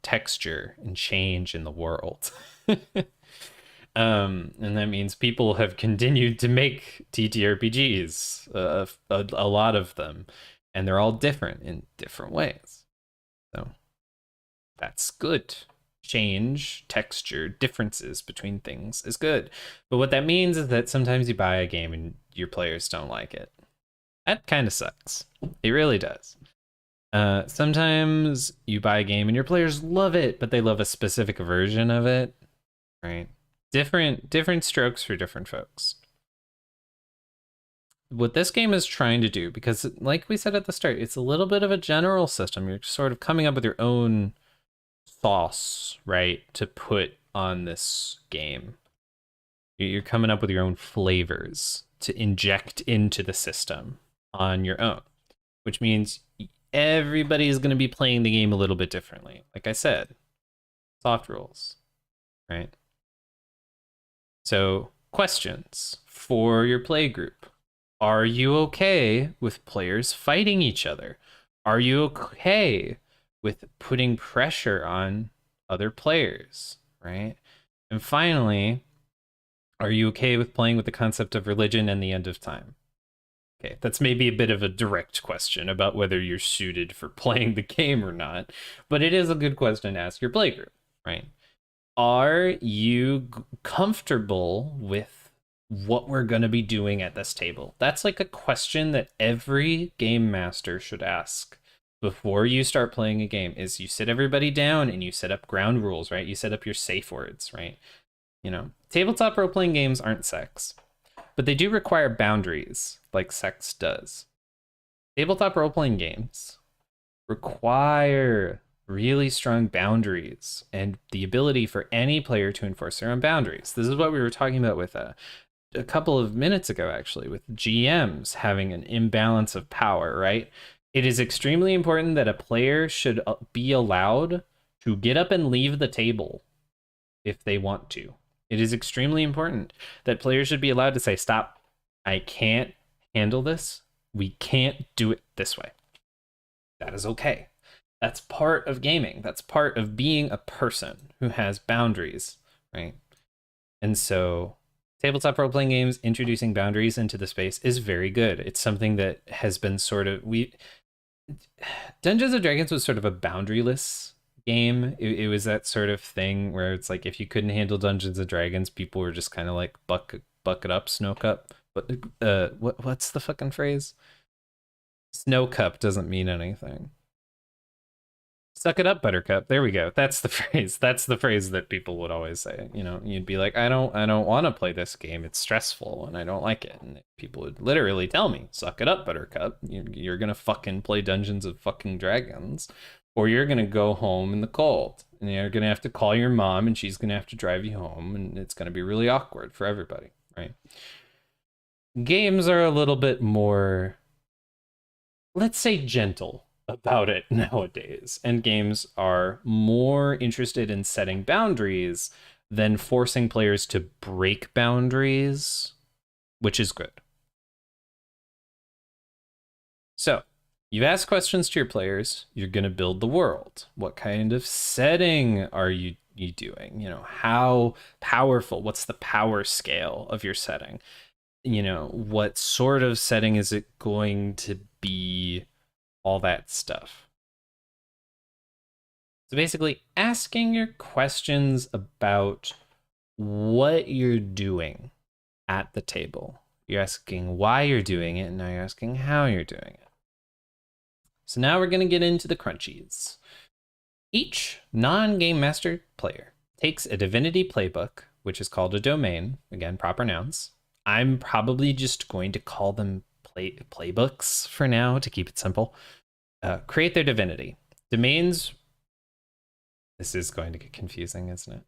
texture and change in the world. And that means people have continued to make ttrpgs, a lot of them, and they're all different in different ways. So that's good. change, texture, differences between things is good. But what that means is that sometimes you buy a game and your players don't like it. That kind of sucks. It really does. Sometimes you buy a game and your players love it, but they love a specific version of it, right? Different strokes for different folks. What this game is trying to do, because like we said at the start, it's a little bit of a general system. You're sort of coming up with your own sauce, right, to put on this game. You're coming up with your own flavors to inject into the system on your own, which means everybody is going to be playing the game a little bit differently. Like I said, soft rules, right? So, questions for your play group. Are you okay with players fighting each other? Are you okay with putting pressure on other players, right? And finally, are you okay with playing with the concept of religion and the end of time? Okay, that's maybe a bit of a direct question about whether you're suited for playing the game or not, but it is a good question to ask your playgroup, right? Are you comfortable with what we're going to be doing at this table? That's like a question that every game master should ask before you start playing a game. Is you sit everybody down and you set up ground rules, right? You set up your safe words, right? You know, tabletop role-playing games aren't sex, but they do require boundaries like sex does. Tabletop role-playing games require really strong boundaries and the ability for any player to enforce their own boundaries. This is what we were talking about with a couple of minutes ago, actually, with GMs having an imbalance of power, right? It is extremely important that a player should be allowed to get up and leave the table if they want to. It is extremely important that players should be allowed to say, stop, I can't handle this. We can't do it this way. That is okay. That's part of gaming. That's part of being a person who has boundaries, right? And so tabletop role-playing games introducing boundaries into the space is very good. It's something that has been sort of... Dungeons & Dragons was sort of a boundaryless game. It was that sort of thing where it's like if you couldn't handle Dungeons & Dragons, people were just kind of like buck it up, snow cup. But what's the fucking phrase? Snow cup doesn't mean anything. Suck it up, Buttercup. There we go. That's the phrase. That's the phrase that people would always say. You know, you'd be like, I don't want to play this game. It's stressful and I don't like it. And people would literally tell me, suck it up, Buttercup. You're gonna fucking play Dungeons of fucking Dragons, or you're gonna go home in the cold. And you're gonna have to call your mom and she's gonna have to drive you home, and it's gonna be really awkward for everybody, right? Games are a little bit more, let's say, gentle about it nowadays, and games are more interested in setting boundaries than forcing players to break boundaries, which is good. So you've asked questions to your players. You're going to build the world. What kind of setting are you doing? You know, how powerful? What's the power scale of your setting? You know, what sort of setting is it going to be? All that stuff. So basically asking your questions about what you're doing at the table. You're asking why you're doing it, and now you're asking how you're doing it. So now we're going to get into the crunchies. Each non-game master player takes a Divinity playbook, which is called a domain, again, proper nouns. I'm probably just going to call them playbooks for now to keep it simple. Create their divinity. Domains, this is going to get confusing, isn't it?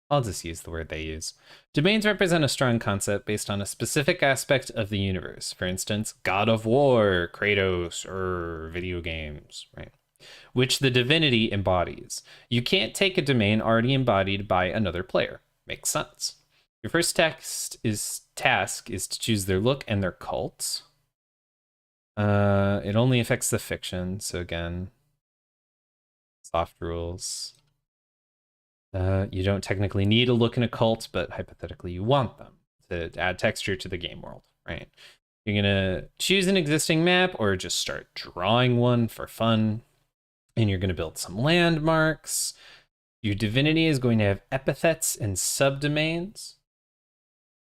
I'll just use the word they use. Domains represent a strong concept based on a specific aspect of the universe. For instance, God of War, Kratos, or video games, right? Which the divinity embodies. You can't take a domain already embodied by another player. Makes sense. Your first task is to choose their look and their cult. It only affects the fiction, so again, soft rules. You don't technically need a look and a cult, but hypothetically you want them to add texture to the game world, right? You're gonna choose an existing map or just start drawing one for fun, and you're gonna build some landmarks. Your divinity is going to have epithets and subdomains,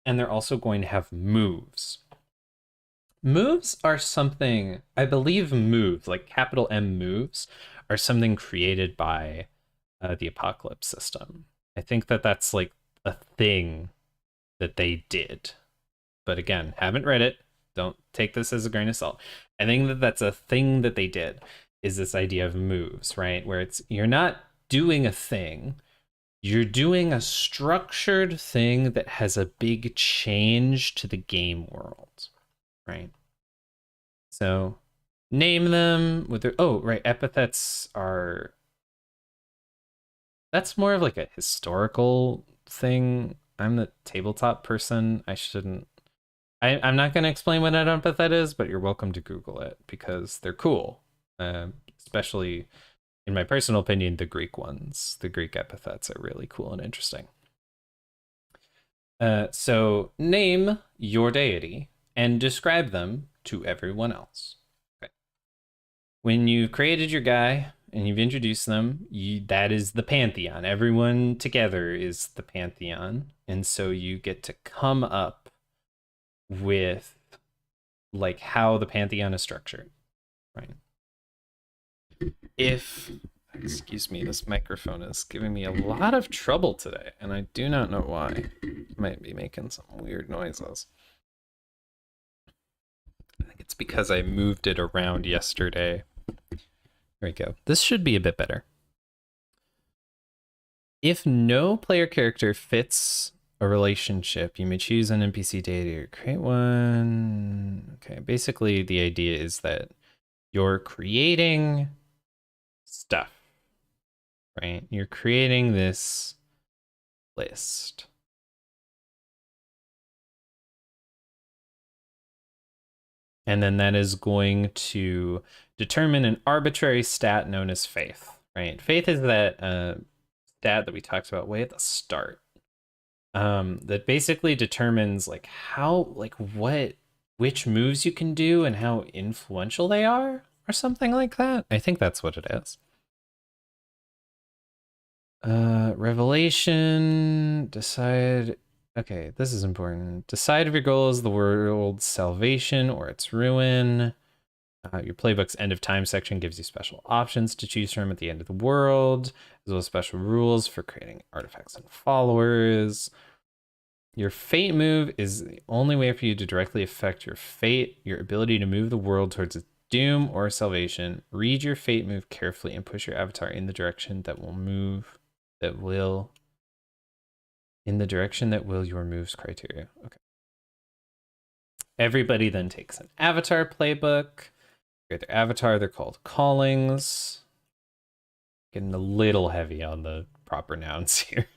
and they're also going to have moves. Moves are something, I believe moves, like capital M moves, are something created by the Apocalypse system. I think that that's like a thing that they did. But again, haven't read it. Don't take this as a grain of salt. I think that that's a thing that they did, is this idea of moves, right? Where it's, you're not doing a thing, you're doing a structured thing that has a big change to the game world, right? So name them with their, oh, right, epithets are, that's more of like a historical thing. I'm the tabletop person. I shouldn't, I'm not going to explain what an epithet is, but you're welcome to Google it because they're cool. Especially, in my personal opinion, the Greek ones. The Greek epithets are really cool and interesting. So name your deity and describe them to everyone else. Okay. When you've created your guy and you've introduced them, that is the pantheon. Everyone together is the pantheon. And so you get to come up with like how the pantheon is structured, right? If, excuse me, this microphone is giving me a lot of trouble today, and I do not know why. It might be making some weird noises. I think it's because I moved it around yesterday. There we go. This should be a bit better. If no player character fits a relationship, you may choose an NPC deity or create one. Okay, basically the idea is that you're creating stuff, right? You're creating this list. And then that is going to determine an arbitrary stat known as faith, right? Faith is that stat that we talked about way at the start. That basically determines like how, like which moves you can do and how influential they are, or something like that. I think that's what it is. Revelation, decide. Okay, this is important. Decide if your goal is the world's salvation or its ruin. Your playbook's end of time section gives you special options to choose from at the end of the world, as well as special rules for creating artifacts and followers. Your fate move is the only way for you to directly affect your fate, your ability to move the world towards its doom or salvation. Read your fate move carefully and push your avatar in the direction that will your moves criteria. Okay. Everybody then takes an avatar playbook. Create their avatar. They're called callings. Getting a little heavy on the proper nouns here.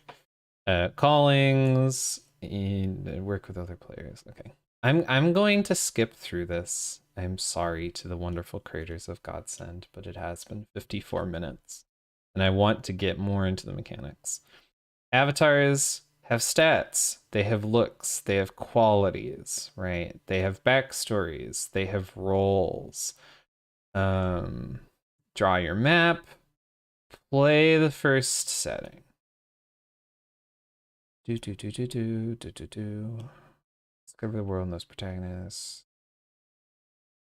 Callings. And work with other players. Okay. I'm going to skip through this. I'm sorry to the wonderful creators of Godsend, but it has been 54 minutes. And I want to get more into the mechanics. Avatars have stats, they have looks, they have qualities, right? They have backstories, they have roles. Draw your map, play the first setting. Discover the world and those protagonists.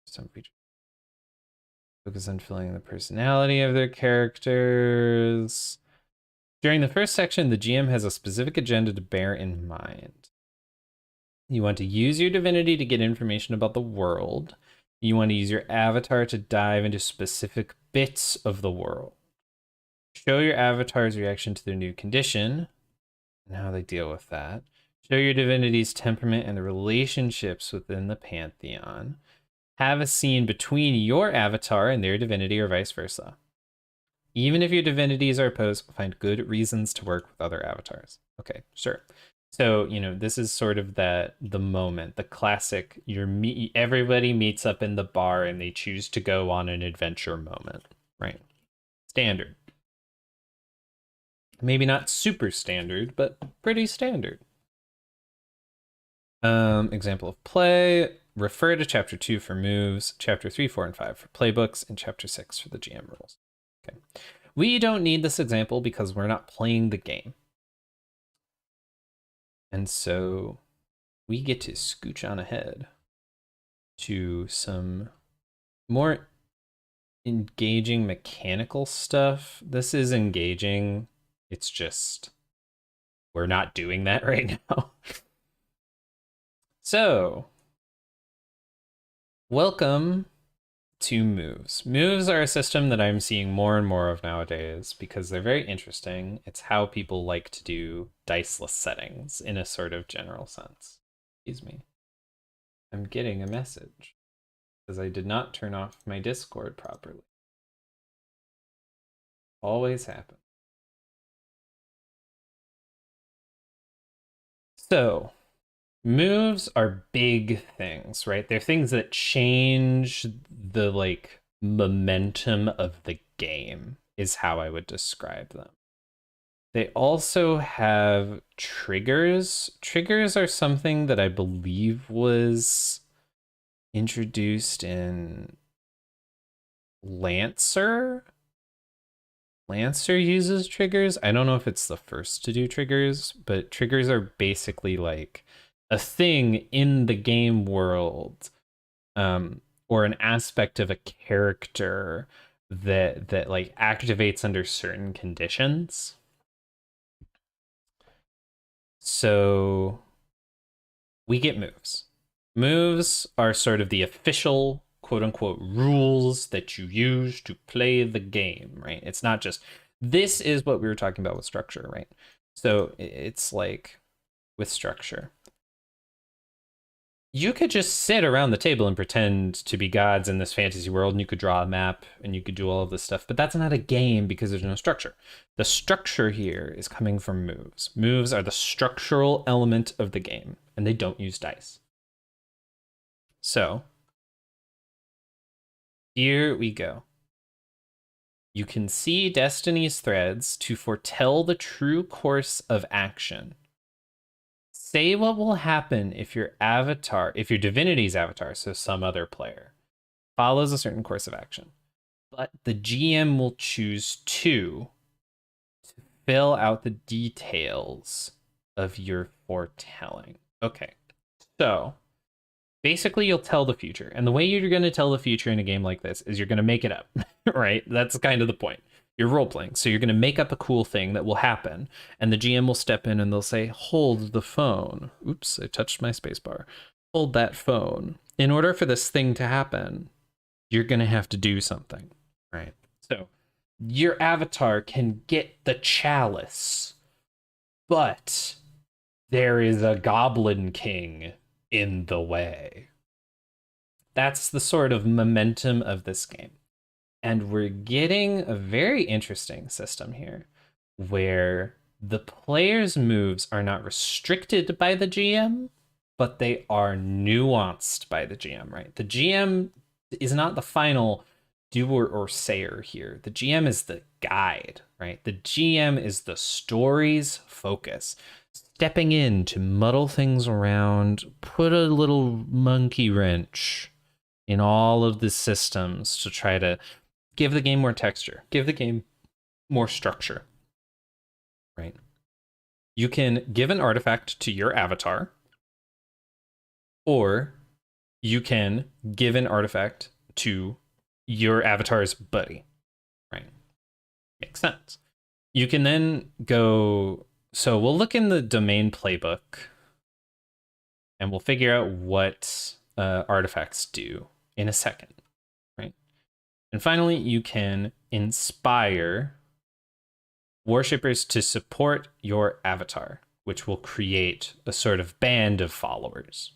Some features. Focus on filling the personality of their characters. During the first section, the GM has a specific agenda to bear in mind. You want to use your divinity to get information about the world. You want to use your avatar to dive into specific bits of the world. Show your avatar's reaction to their new condition and how they deal with that. Show your divinity's temperament and the relationships within the pantheon. Have a scene between your avatar and their divinity or vice versa. Even if your divinities are opposed, find good reasons to work with other avatars. Okay, sure. So, you know, this is sort of the moment, the classic, everybody meets up in the bar and they choose to go on an adventure moment, right? Standard. Maybe not super standard, but pretty standard. Example of play, refer to chapter 2 for moves, chapter 3, 4, and 5 for playbooks, and chapter 6 for the GM rules. Okay. We don't need this example because we're not playing the game. And so we get to scooch on ahead to some more engaging mechanical stuff. This is engaging. It's just we're not doing that right now. So, welcome to moves. Moves are a system that I'm seeing more and more of nowadays because they're very interesting. It's how people like to do diceless settings in a sort of general sense. Excuse me. I'm getting a message because I did not turn off my Discord properly. Always happens. So, moves are big things, right? They're things that change the momentum of the game is how I would describe them. They also have triggers. Triggers are something that I believe was introduced in Lancer. Lancer uses triggers. I don't know if it's the first to do triggers, but triggers are basically like a thing in the game world, or an aspect of a character that like activates under certain conditions. So we get moves. Moves are sort of the official quote unquote rules that you use to play the game, right? It's not just this is what we were talking about with structure, right? So it's like with structure, you could just sit around the table and pretend to be gods in this fantasy world, and you could draw a map and you could do all of this stuff, but that's not a game because there's no structure. The structure here is coming from moves. Moves are the structural element of the game, and they don't use dice. So here we go. You can see Destiny's threads to foretell the true course of action. Say what will happen if your avatar, if your divinity's avatar, so some other player, follows a certain course of action. But the GM will choose to fill out the details of your foretelling. Okay, so basically you'll tell the future. And the way you're going to tell the future in a game like this is you're going to make it up, right? That's kind of the point. You're role playing. So you're going to make up a cool thing that will happen. And the GM will step in and they'll say, hold the phone. Oops, I touched my spacebar. Hold that phone. In order for this thing to happen, you're going to have to do something, right? So your avatar can get the chalice, but there is a goblin king in the way. That's the sort of momentum of this game. And we're getting a very interesting system here where the player's moves are not restricted by the GM, but they are nuanced by the GM, right? The GM is not the final doer or sayer here. The GM is the guide, right? The GM is the story's focus, stepping in to muddle things around, put a little monkey wrench in all of the systems to try to give the game more texture, give the game more structure, right? You can give an artifact to your avatar, or you can give an artifact to your avatar's buddy, right? Makes sense. You can then go, so we'll look in the domain playbook and we'll figure out what artifacts do in a second, right? And finally, you can inspire worshippers to support your avatar, which will create a sort of band of followers.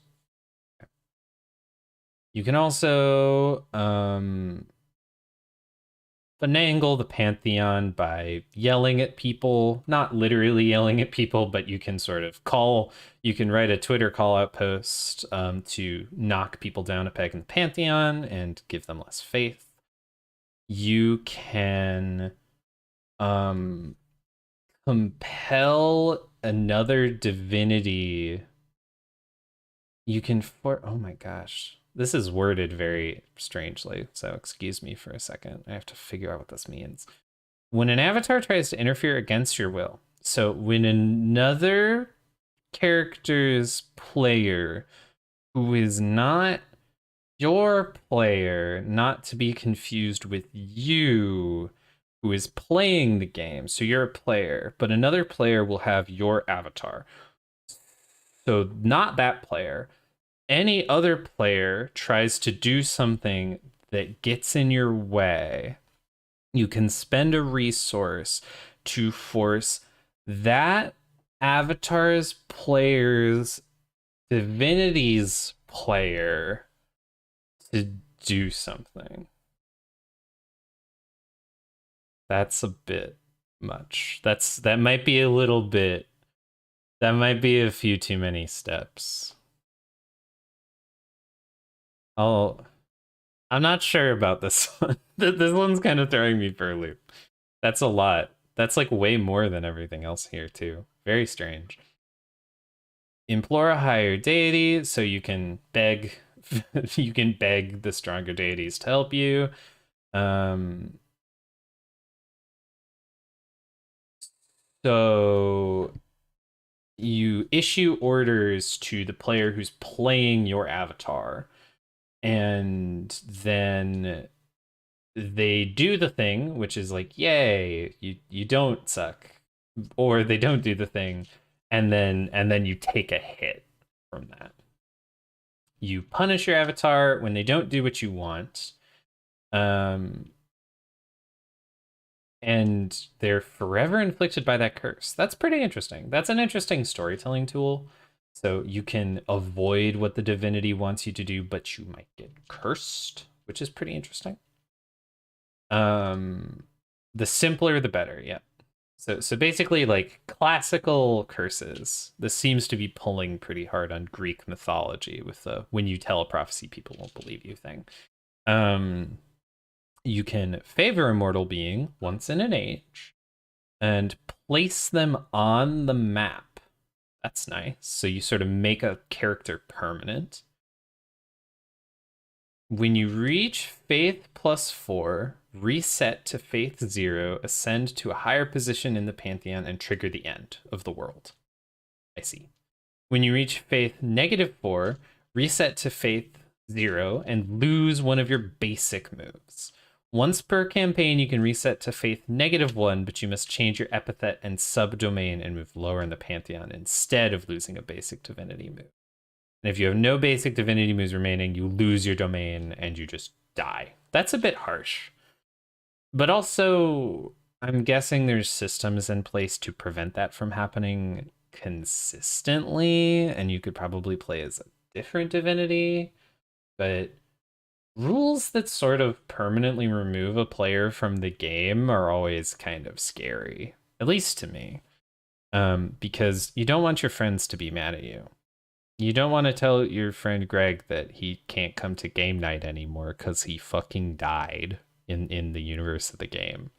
You can also finagle the Pantheon by yelling at people, not literally yelling at people, but you can sort of you can write a Twitter call out post to knock people down a peg in the Pantheon and give them less faith. You can compel another divinity. You can oh my gosh. This is worded very strangely, so excuse me for a second. I have to figure out what this means. When an avatar tries to interfere against your will, so when another character's player who is not your player, not to be confused with you, who is playing the game. So you're a player, but another player will have your avatar. So not that player. Any other player tries to do something that gets in your way, you can spend a resource to force that avatar's player's divinity's player to do something. That's a bit much. That might be a little bit. That might be a few too many steps. I'm not sure about this one. This one's kind of throwing me for a loop. That's a lot. That's like way more than everything else here too. Very strange. Implore a higher deity so you can beg you can beg the stronger deities to help you. So you issue orders to the player who's playing your avatar, and then they do the thing, which is like, yay, you don't suck, or they don't do the thing, and then you take a hit from that. You punish your avatar when they don't do what you want, and they're forever inflicted by that curse. That's pretty interesting. That's an interesting storytelling tool. So you can avoid what the divinity wants you to do, but you might get cursed, which is pretty interesting. The simpler the better, yeah. So basically, like, classical curses. This seems to be pulling pretty hard on Greek mythology with the when you tell a prophecy, people won't believe you thing. You can favor a mortal being once in an age and place them on the map. That's nice. So you sort of make a character permanent. When you reach Faith +4, reset to Faith 0, ascend to a higher position in the Pantheon, and trigger the end of the world. I see. When you reach Faith -4, reset to Faith 0, and lose one of your basic moves. Once per campaign, you can reset to Faith -1, but you must change your epithet and subdomain and move lower in the Pantheon instead of losing a basic divinity move. And if you have no basic divinity moves remaining, you lose your domain and you just die. That's a bit harsh. But also, I'm guessing there's systems in place to prevent that from happening consistently, and you could probably play as a different divinity. But rules that sort of permanently remove a player from the game are always kind of scary, at least to me, because you don't want your friends to be mad at you. You don't want to tell your friend Greg that he can't come to game night anymore because he fucking died in the universe of the game.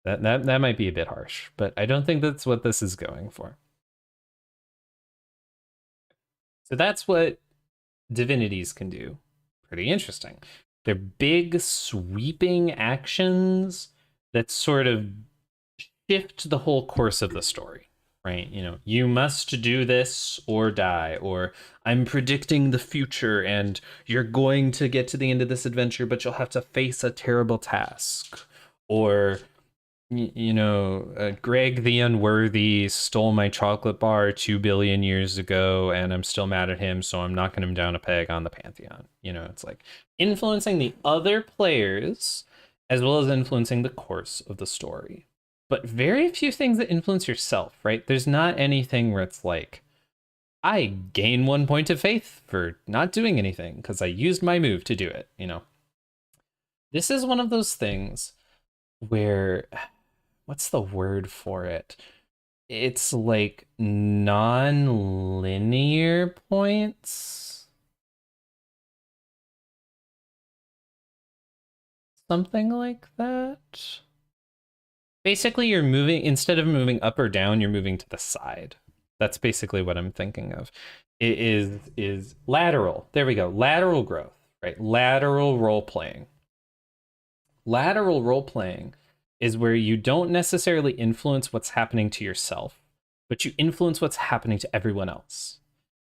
That might be a bit harsh, but I don't think that's what this is going for. So that's what divinities can do. Pretty interesting. They're big, sweeping actions that sort of shift the whole course of the story. Right? You know, you must do this or die, or I'm predicting the future and you're going to get to the end of this adventure, but you'll have to face a terrible task. Or, Greg the Unworthy stole my chocolate bar 2 billion years ago and I'm still mad at him, so I'm knocking him down a peg on the Pantheon. It's like influencing the other players as well as influencing the course of the story. But very few things that influence yourself, right? There's not anything where it's like, I gain 1 point of faith for not doing anything because I used my move to do it, This is one of those things where, what's the word for it? It's like non-linear points. Something like that. Basically, you're moving, instead of moving up or down, you're moving to the side. That's basically what I'm thinking of. It is lateral. There we go. Lateral growth, right? Lateral role playing. Lateral role playing is where you don't necessarily influence what's happening to yourself, but you influence what's happening to everyone else.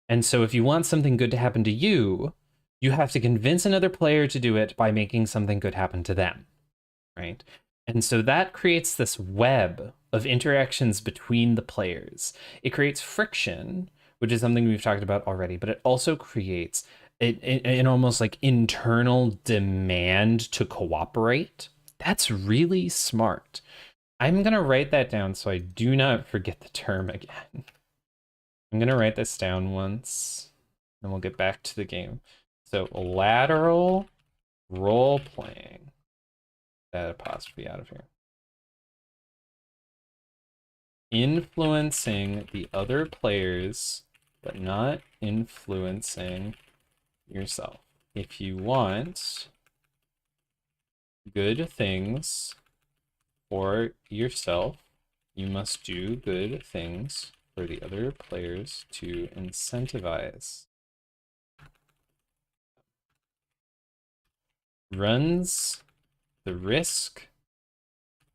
And so if you want something good to happen to you, you have to convince another player to do it by making something good happen to them, right? And so that creates this web of interactions between the players. It creates friction, which is something we've talked about already, but it also creates an almost like internal demand to cooperate. That's really smart. I'm going to write that down so I do not forget the term again. I'm going to write this down once, and we'll get back to the game. So lateral role-playing. That apostrophe out of here. Influencing the other players, but not influencing yourself. If you want good things for yourself, you must do good things for the other players to incentivize. Runs the risk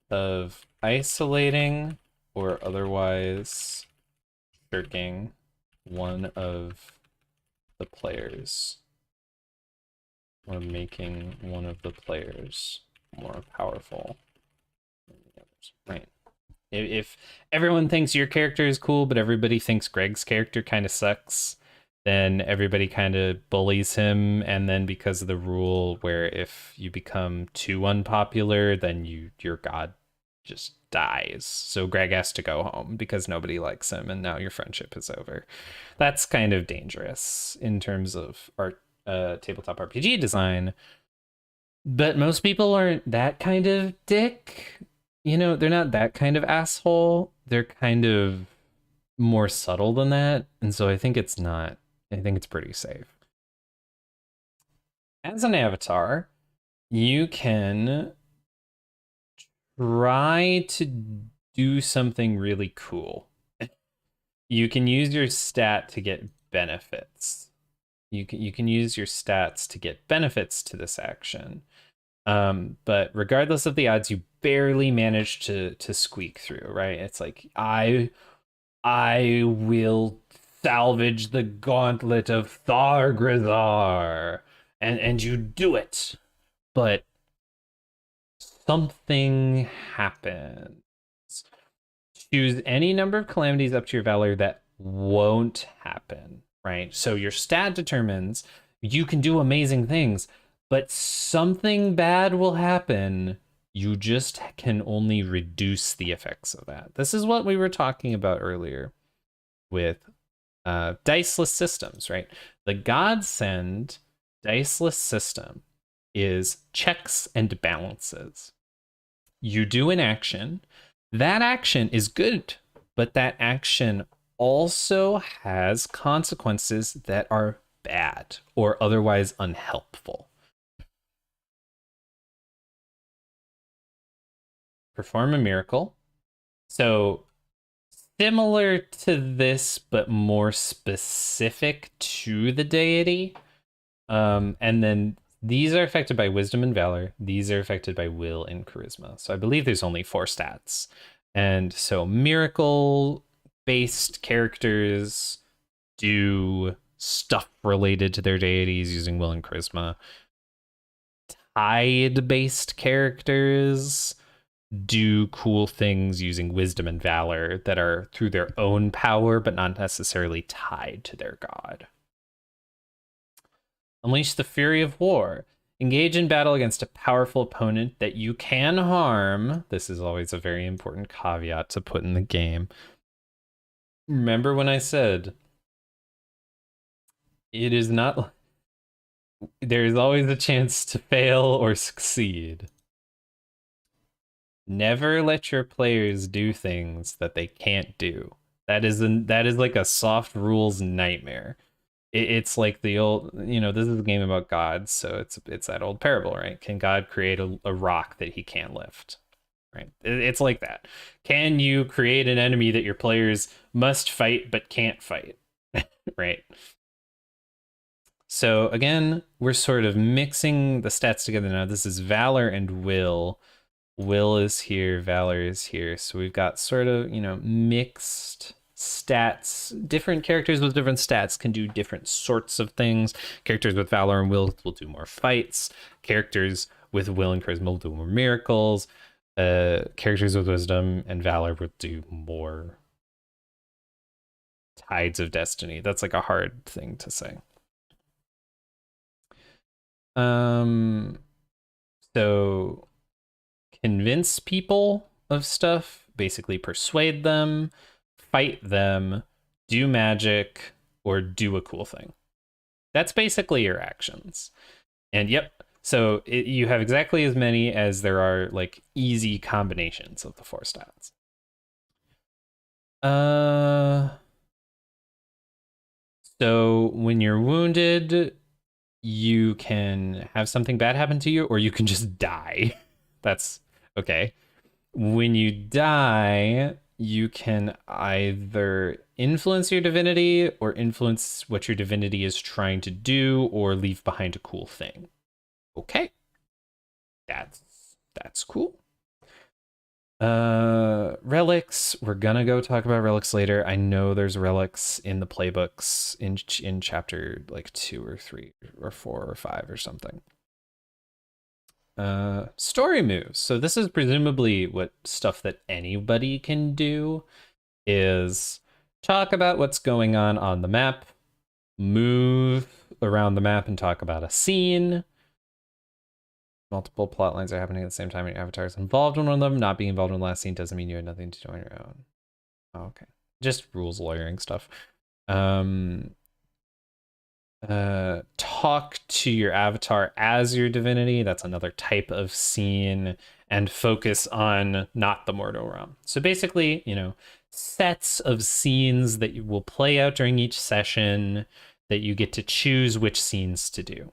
of isolating or otherwise shirking one of the players, or making one of the players more powerful than the others. Right. If everyone thinks your character is cool, but everybody thinks Greg's character kind of sucks, then everybody kind of bullies him. And then because of the rule where if you become too unpopular, then your god just dies. So Greg has to go home because nobody likes him, and now your friendship is over. That's kind of dangerous in terms of art, tabletop RPG design. But most people aren't that kind of dick. You know, they're not that kind of asshole. They're kind of more subtle than that. And so I think it's not, I think it's pretty safe. As an avatar, you can try to do something really cool. You can use your stat to get benefits. You can use your stats to get benefits to this action. But regardless of the odds, you barely manage to squeak through, right? It's like I will salvage the gauntlet of Thargrazar, and you do it, but something happens. Choose any number of calamities up to your valor that won't happen, right? So your stat determines you can do amazing things, but something bad will happen. You just can only reduce the effects of that. This is what we were talking about earlier with diceless systems, right? The Godsend diceless system is checks and balances. You do an action. That action is good, but that action also has consequences that are bad or otherwise unhelpful. Perform a miracle. So similar to this, but more specific to the deity. And then these are affected by wisdom and valor. These are affected by will and charisma. So I believe there's only 4 stats. And so miracle-based characters do stuff related to their deities using will and charisma. Tide-based characters do cool things using wisdom and valor that are through their own power, but not necessarily tied to their god. Unleash the fury of war. Engage in battle against a powerful opponent that you can harm. This is always a very important caveat to put in the game. Remember when I said it is not... There's always a chance to fail or succeed. Never let your players do things that they can't do. That is like a soft rules nightmare. It's like the old, this is a game about gods, so it's that old parable, right? Can God create a rock that he can't lift? Right? It's like that. Can you create an enemy that your players must fight but can't fight? Right? So again, we're sort of mixing the stats together now. This is valor and will. Will is here, Valor is here. So we've got sort of, mixed stats. Different characters with different stats can do different sorts of things. Characters with Valor and Will do more fights. Characters with Will and Charisma will do more miracles. Characters with Wisdom and Valor will do more Tides of Destiny. That's like a hard thing to say. So convince people of stuff, basically persuade them, fight them, do magic, or do a cool thing. That's basically your actions. And yep, so you have exactly as many as there are like easy combinations of the 4 stats. So when you're wounded, you can have something bad happen to you, or you can just die. That's okay. When you die, you can either influence your divinity or influence what your divinity is trying to do or leave behind a cool thing. Okay. That's cool. Relics, we're gonna go talk about relics later. I know there's relics in the playbooks in chapter like 2 or 3 or 4 or 5 or something. Story moves. So this is presumably what stuff that anybody can do is talk about what's going on the map, move around the map and talk about a scene. Multiple plot lines are happening at the same time and your avatar is involved in one of them. Not being involved in the last scene doesn't mean you had nothing to do on your own. Oh, okay. Just rules lawyering stuff. Talk to your avatar as your divinity. That's another type of scene. And focus on not the mortal realm. So basically, sets of scenes that you will play out during each session that you get to choose which scenes to do.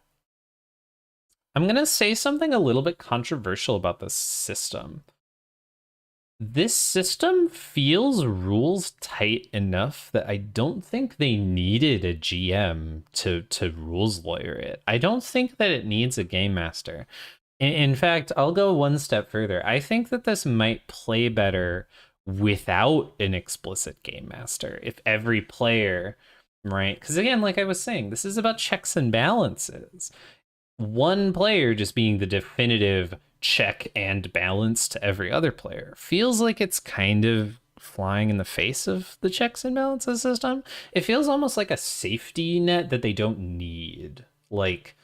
I'm going to say something a little bit controversial about this system. This system feels rules tight enough that I don't think they needed a GM to rules lawyer it. I don't think that it needs a game master. In fact, I'll go one step further. I think that this might play better without an explicit game master. If every player, right? Because again, like I was saying, this is about checks and balances. One player just being the definitive check and balance to every other player feels like it's kind of flying in the face of the checks and balances system. It feels almost like a safety net that they don't need. Like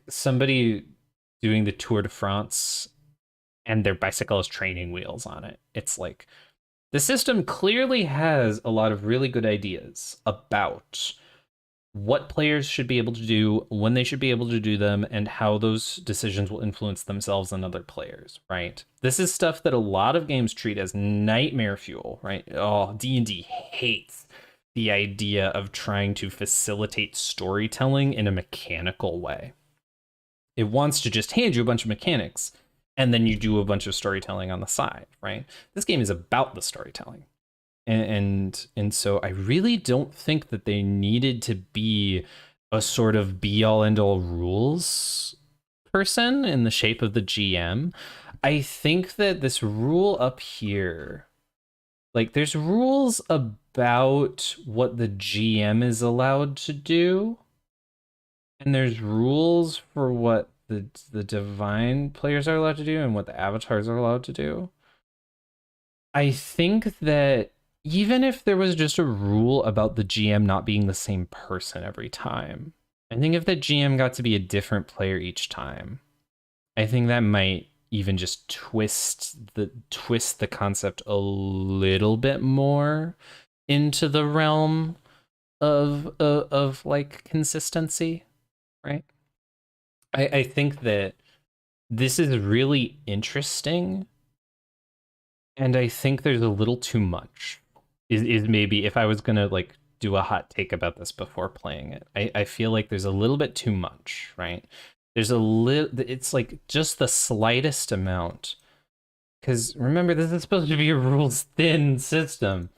somebody doing the Tour de France and their bicycle has training wheels on it. It's like the system clearly has a lot of really good ideas about what players should be able to do, when they should be able to do them, and how those decisions will influence themselves and other players, right? This is stuff that a lot of games treat as nightmare fuel, right? Oh, D&D hates the idea of trying to facilitate storytelling in a mechanical way. It wants to just hand you a bunch of mechanics, and then you do a bunch of storytelling on the side, right? This game is about the storytelling. And so I really don't think that they needed to be a sort of be-all end-all rules person in the shape of the GM. I think that this rule up here, like there's rules about what the GM is allowed to do, and there's rules for what the divine players are allowed to do and what the avatars are allowed to do. I think that even if there was just a rule about the GM not being the same person every time, I think if the GM got to be a different player each time, I think that might even just twist the concept a little bit more into the realm of like consistency, right? I think that this is really interesting, and I think there's a little too much. Is maybe if I was gonna like do a hot take about this before playing it, I feel like there's a little bit too much, right? There's a little, it's like just the slightest amount. Because remember, this is supposed to be a rules thin system.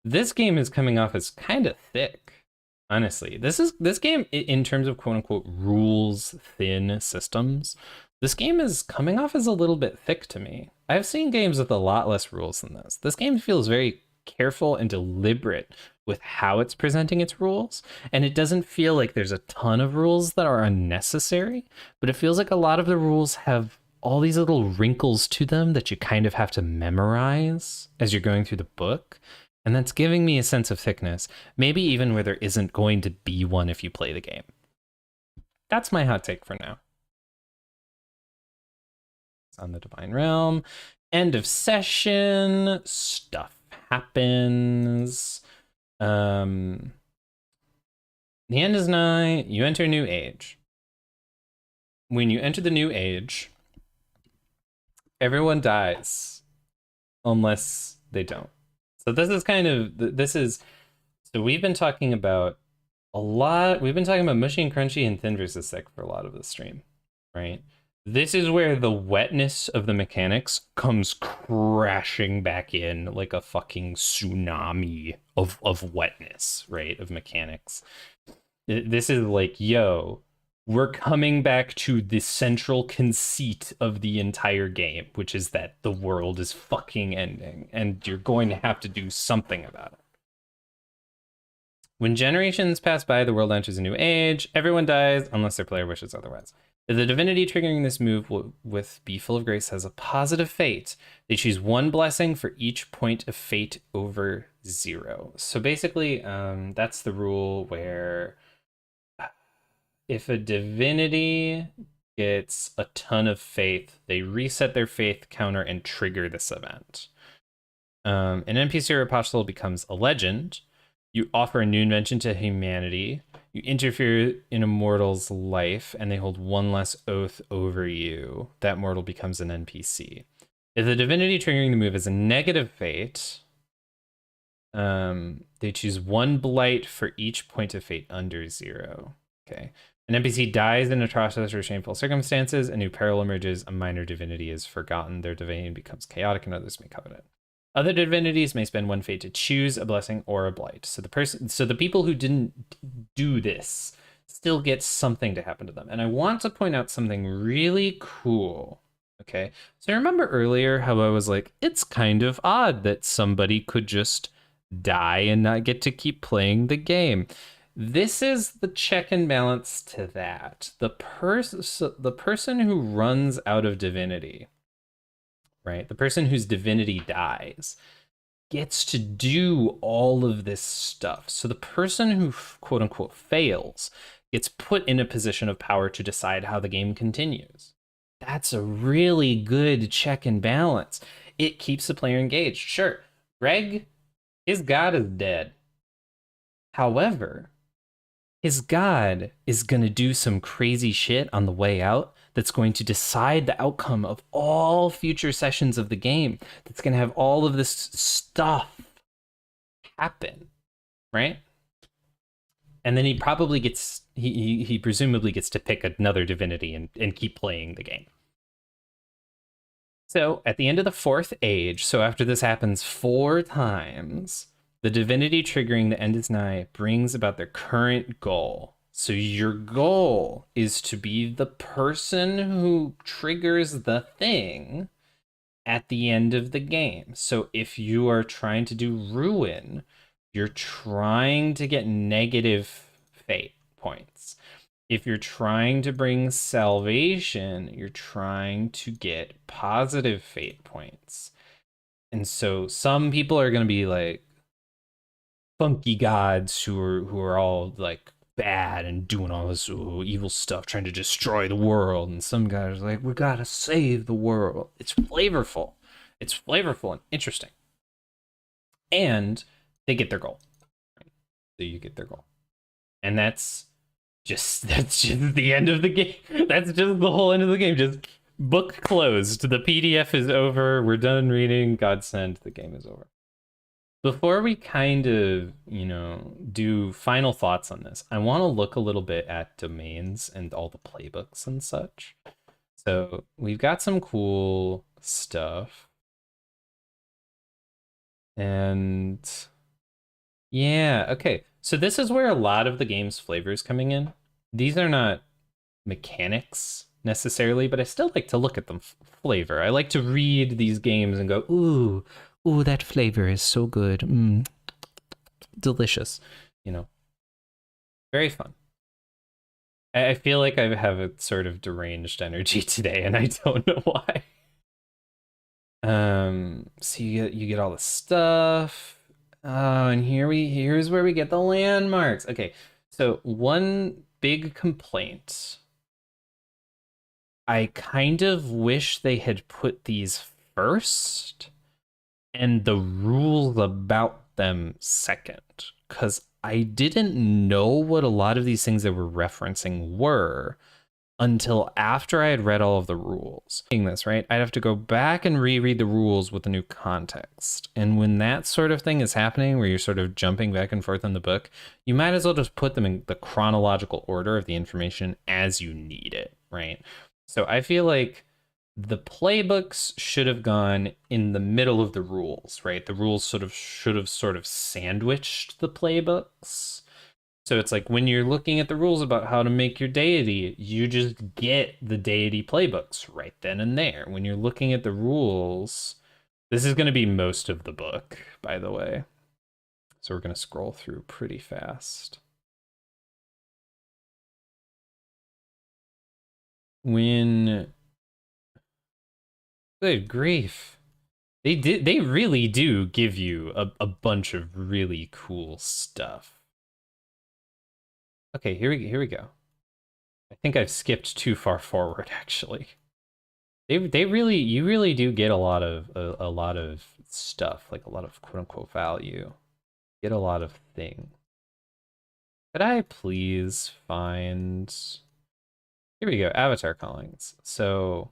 This game is coming off as kind of thick. Honestly, this game in terms of quote unquote rules thin systems, This game is coming off as a little bit thick to me. I've seen games with a lot less rules than this. This game feels very careful and deliberate with how it's presenting its rules, and it doesn't feel like there's a ton of rules that are unnecessary, but it feels like a lot of the rules have all these little wrinkles to them that you kind of have to memorize as you're going through the book. And that's giving me a sense of thickness, maybe even where there isn't going to be one if you play the game. That's my hot take for now. It's on the Divine Realm. End of session. Stuff happens. The end is nigh. You enter New Age. When you enter the New Age, everyone dies unless they don't. So this is kind of, so we've been talking about a lot. We've been talking about mushy and crunchy and thin versus thick for a lot of the stream, right? This is where the wetness of the mechanics comes crashing back in like a fucking tsunami of wetness, right? Of mechanics. This is like, yo, we're coming back to the central conceit of the entire game, which is that the world is fucking ending, and you're going to have to do something about it. When generations pass by, the world enters a new age. Everyone dies unless their player wishes otherwise. If the divinity triggering this move with Be Full of Grace has a positive fate, they choose one blessing for each point of fate over 0. So basically, that's the rule where if a divinity gets a ton of faith, they reset their faith counter and trigger this event. An NPC or apostle becomes a legend. You offer a new invention to humanity. You interfere in a mortal's life, and they hold one less oath over you. That mortal becomes an NPC. If the divinity triggering the move is a negative fate, they choose one blight for each point of fate under 0. Okay. An NPC dies in atrocious or shameful circumstances. A new peril emerges. A minor divinity is forgotten. Their divinity becomes chaotic, and others may covet it. Other divinities may spend one fate to choose a blessing or a blight. So the people who didn't do this still get something to happen to them. And I want to point out something really cool. Okay. So remember earlier how I was like, it's kind of odd that somebody could just die and not get to keep playing the game. This is the check and balance to that. The person who runs out of divinity, right? The person whose divinity dies gets to do all of this stuff. So the person who quote unquote fails gets put in a position of power to decide how the game continues. That's a really good check and balance. It keeps the player engaged. Sure, Greg, his god is dead. However, his god is going to do some crazy shit on the way out that's going to decide the outcome of all future sessions of the game. That's going to have all of this stuff happen, right? And then he probably gets, he presumably gets to pick another divinity and keep playing the game. So at the end of the 4th age, so after this happens 4 times, the divinity triggering the end is nigh brings about their current goal. So your goal is to be the person who triggers the thing at the end of the game. So if you are trying to do ruin, you're trying to get negative fate points. If you're trying to bring salvation, you're trying to get positive fate points. And so some people are going to be like funky gods who are all like bad and doing all this evil stuff, trying to destroy the world. And some guys are like, we gotta save the world. It's flavorful. It's flavorful and interesting. And they get their goal. Right? So you get their goal. And that's just the end of the game. That's just the whole end of the game. Just book closed. The PDF is over. We're done reading. Godsend. The game is over. Before we kind of, do final thoughts on this, I want to look a little bit at domains and all the playbooks and such. So we've got some cool stuff. And yeah, okay. So this is where a lot of the game's flavor is coming in. These are not mechanics necessarily, but I still like to look at them flavor. I like to read these games and go, ooh, that flavor is so good. Delicious. You know, very fun. I feel like I have a sort of deranged energy today, and I don't know why. So you get all the stuff. Oh, and here's where we get the landmarks. Okay, so one big complaint. I kind of wish they had put these first and the rules about them second, because I didn't know what a lot of these things they were referencing were until after I had read all of the rules. Seeing this, right? I'd have to go back and reread the rules with a new context. And when that sort of thing is happening, where you're sort of jumping back and forth in the book, you might as well just put them in the chronological order of the information as you need it, right? So I feel like the playbooks should have gone in the middle of the rules, right? The rules should have sandwiched the playbooks. So it's like when you're looking at the rules about how to make your deity, you just get the deity playbooks right then and there. When you're looking at the rules, this is going to be most of the book, by the way. So we're going to scroll through pretty fast. Good grief. They really do give you a bunch of really cool stuff. Okay, here we go. I think I've skipped too far forward, actually. You really do get a lot of stuff, like a lot of quote unquote value. Get a lot of things. Could I please find? Here we go, avatar callings. So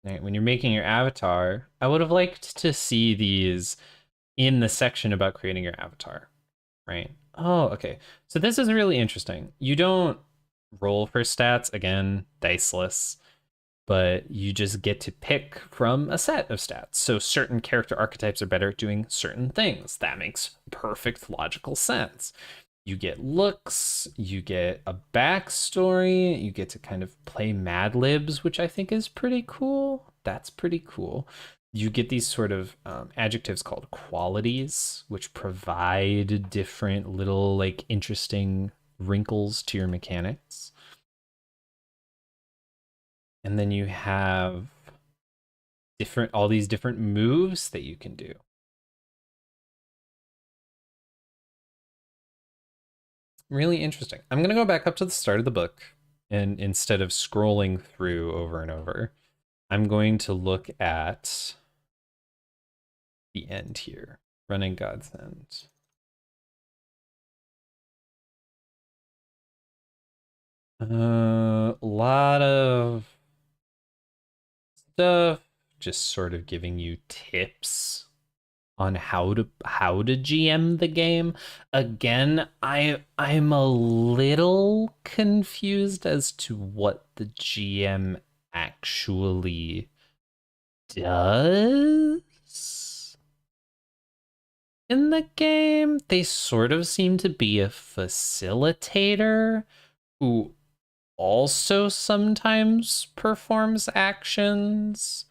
when you're making your avatar, I would have liked to see these in the section about creating your avatar, right? Oh, okay. So this is really interesting. You don't roll for stats, again, diceless, but you just get to pick from a set of stats. So certain character archetypes are better at doing certain things. That makes perfect logical sense. You get looks, you get a backstory, you get to kind of play Mad Libs, which I think is pretty cool. That's pretty cool. You get these sort of adjectives called qualities, which provide different little like interesting wrinkles to your mechanics. And then you have all these different moves that you can do. Really interesting. I'm going to go back up to the start of the book, and instead of scrolling through over and over, I'm going to look at the end here, running Godsend. A lot of stuff, just sort of giving you tips on how to GM the game. Again, I'm a little confused as to what the GM actually does in the game. They sort of seem to be a facilitator who also sometimes performs actions,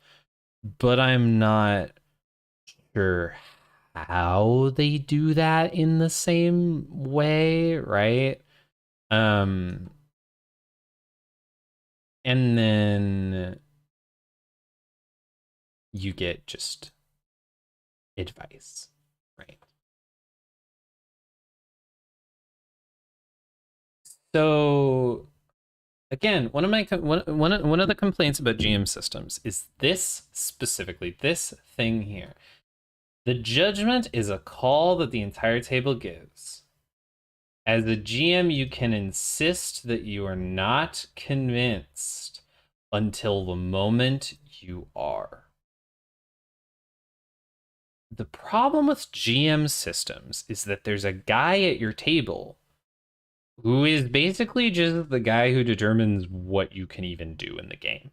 but I'm not sure how they do that in the same way, right? And then you get just advice, right? So again, one of the complaints about GM systems is this specifically, this thing here. The judgment is a call that the entire table gives. As a GM, you can insist that you are not convinced until the moment you are. The problem with GM systems is that there's a guy at your table who is basically just the guy who determines what you can even do in the game.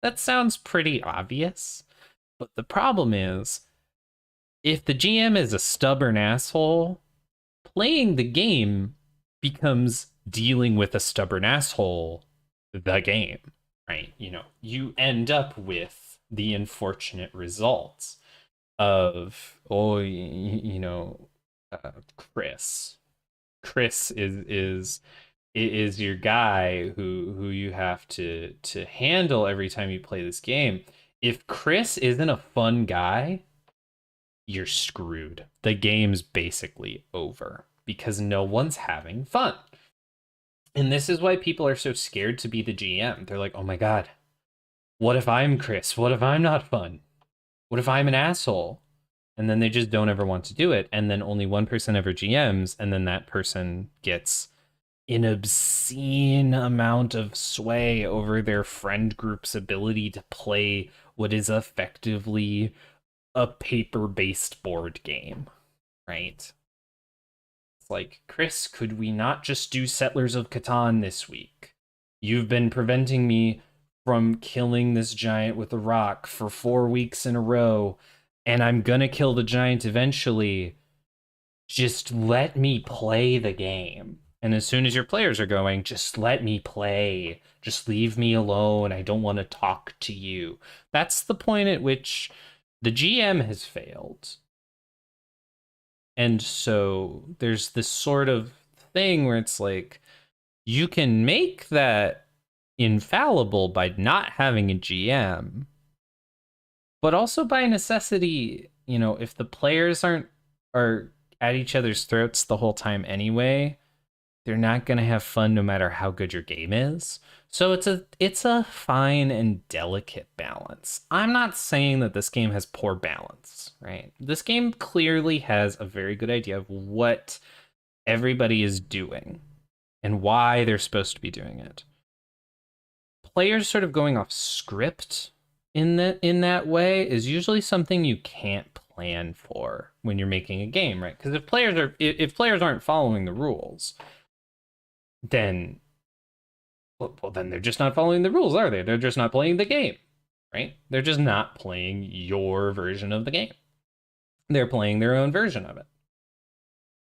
That sounds pretty obvious, but the problem is, if the GM is a stubborn asshole, playing the game becomes dealing with a stubborn asshole, the game, right? You end up with the unfortunate results of, oh, Chris. Chris is your guy who you have to handle every time you play this game. If Chris isn't a fun guy, you're screwed. The game's basically over because no one's having fun. And this is why people are so scared to be the GM. They're like, "Oh my god, what if I'm Chris? What if I'm not fun? What if I'm an asshole?" And then they just don't ever want to do it. And then only one person ever GMs, and then that person gets an obscene amount of sway over their friend group's ability to play what is effectively a paper-based board game, right? It's like, Chris, could we not just do Settlers of Catan this week? You've been preventing me from killing this giant with a rock for 4 weeks in a row, and I'm gonna kill the giant eventually. Just let me play the game. And as soon as your players are going, just let me play. Just leave me alone. I don't want to talk to you. That's the point at which the GM has failed. And so there's this sort of thing where it's like, you can make that infallible by not having a GM, but also by necessity, if the players are at each other's throats the whole time anyway, they're not going to have fun no matter how good your game is. So it's a fine and delicate balance. I'm not saying that this game has poor balance, right? This game clearly has a very good idea of what everybody is doing and why they're supposed to be doing it. Players sort of going off script in that way is usually something you can't plan for when you're making a game, right? Because if players aren't following the rules, then well, then they're just not following the rules, are they? They're just not playing the game, right? They're just not playing your version of the game. They're playing their own version of it.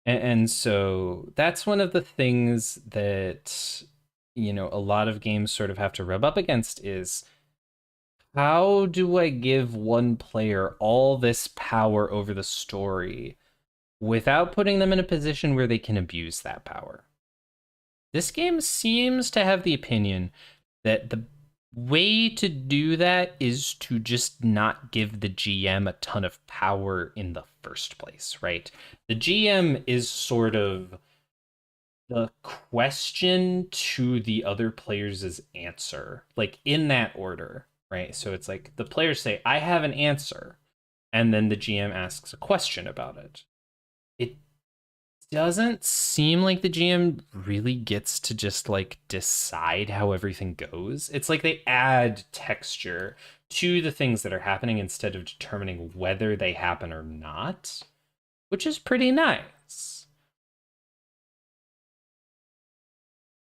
And so that's one of the things that, a lot of games sort of have to rub up against is, how do I give one player all this power over the story without putting them in a position where they can abuse that power? This game seems to have the opinion that the way to do that is to just not give the GM a ton of power in the first place, right? The GM is sort of the question to the other players' answer, like in that order, right? So it's like the players say, I have an answer, and then the GM asks a question about it. It doesn't seem like the GM really gets to just like decide how everything goes. It's like they add texture to the things that are happening instead of determining whether they happen or not, which is pretty nice.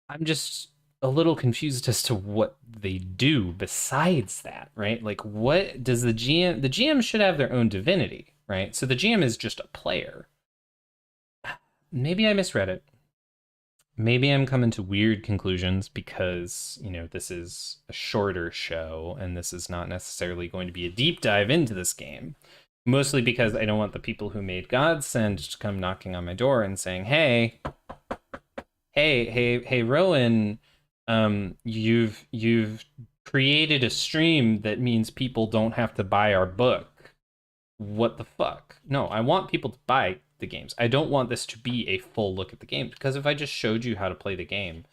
I'm just a little confused as to what they do besides that, right? Like, what does the GM should have their own divinity, right? So the GM is just a player. Maybe I misread it. Maybe I'm coming to weird conclusions because, this is a shorter show and this is not necessarily going to be a deep dive into this game. Mostly because I don't want the people who made Godsend to come knocking on my door and saying, hey, Rowan, you've created a stream that means people don't have to buy our book. What the fuck? No, I want people to buy the games. I don't want this to be a full look at the game, because if I just showed you how to play the game,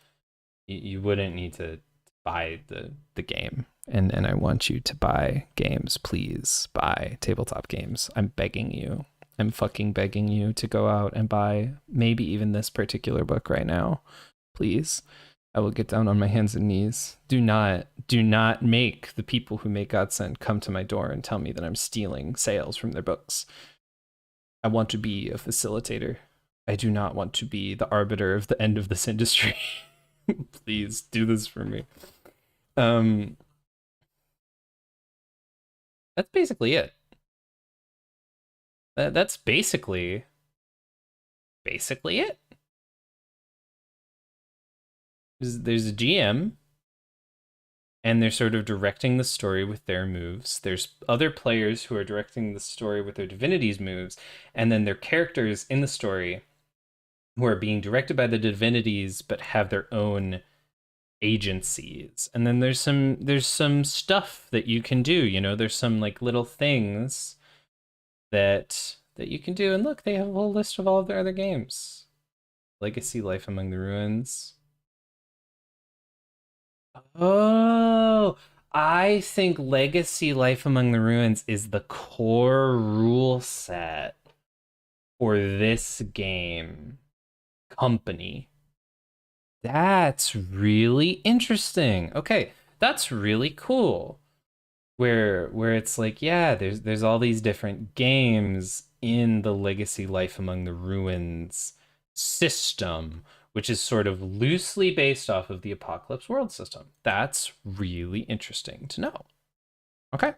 you wouldn't need to buy the game. And I want you to buy games. Please buy tabletop games. I'm begging you. I'm fucking begging you to go out and buy maybe even this particular book right now. Please. I will get down on my hands and knees. Do not make the people who make Godsend come to my door and tell me that I'm stealing sales from their books. I want to be a facilitator. I do not want to be the arbiter of the end of this industry. Please do this for me. That's basically it. That's basically it. There's a GM, and they're sort of directing the story with their moves. There's other players who are directing the story with their divinities moves, and then their characters in the story who are being directed by the divinities but have their own agencies. And then there's some stuff that you can do, you know, there's some like little things that you can do. And look, they have a whole list of all of their other games. Legacy Life Among the Ruins. Oh, I think Legacy Life Among the Ruins is the core rule set for this game company. That's really interesting. Okay, that's really cool. Where it's like, yeah, there's all these different games in the Legacy Life Among the Ruins system, which is sort of loosely based off of the Apocalypse World system. That's really interesting to know. Okay.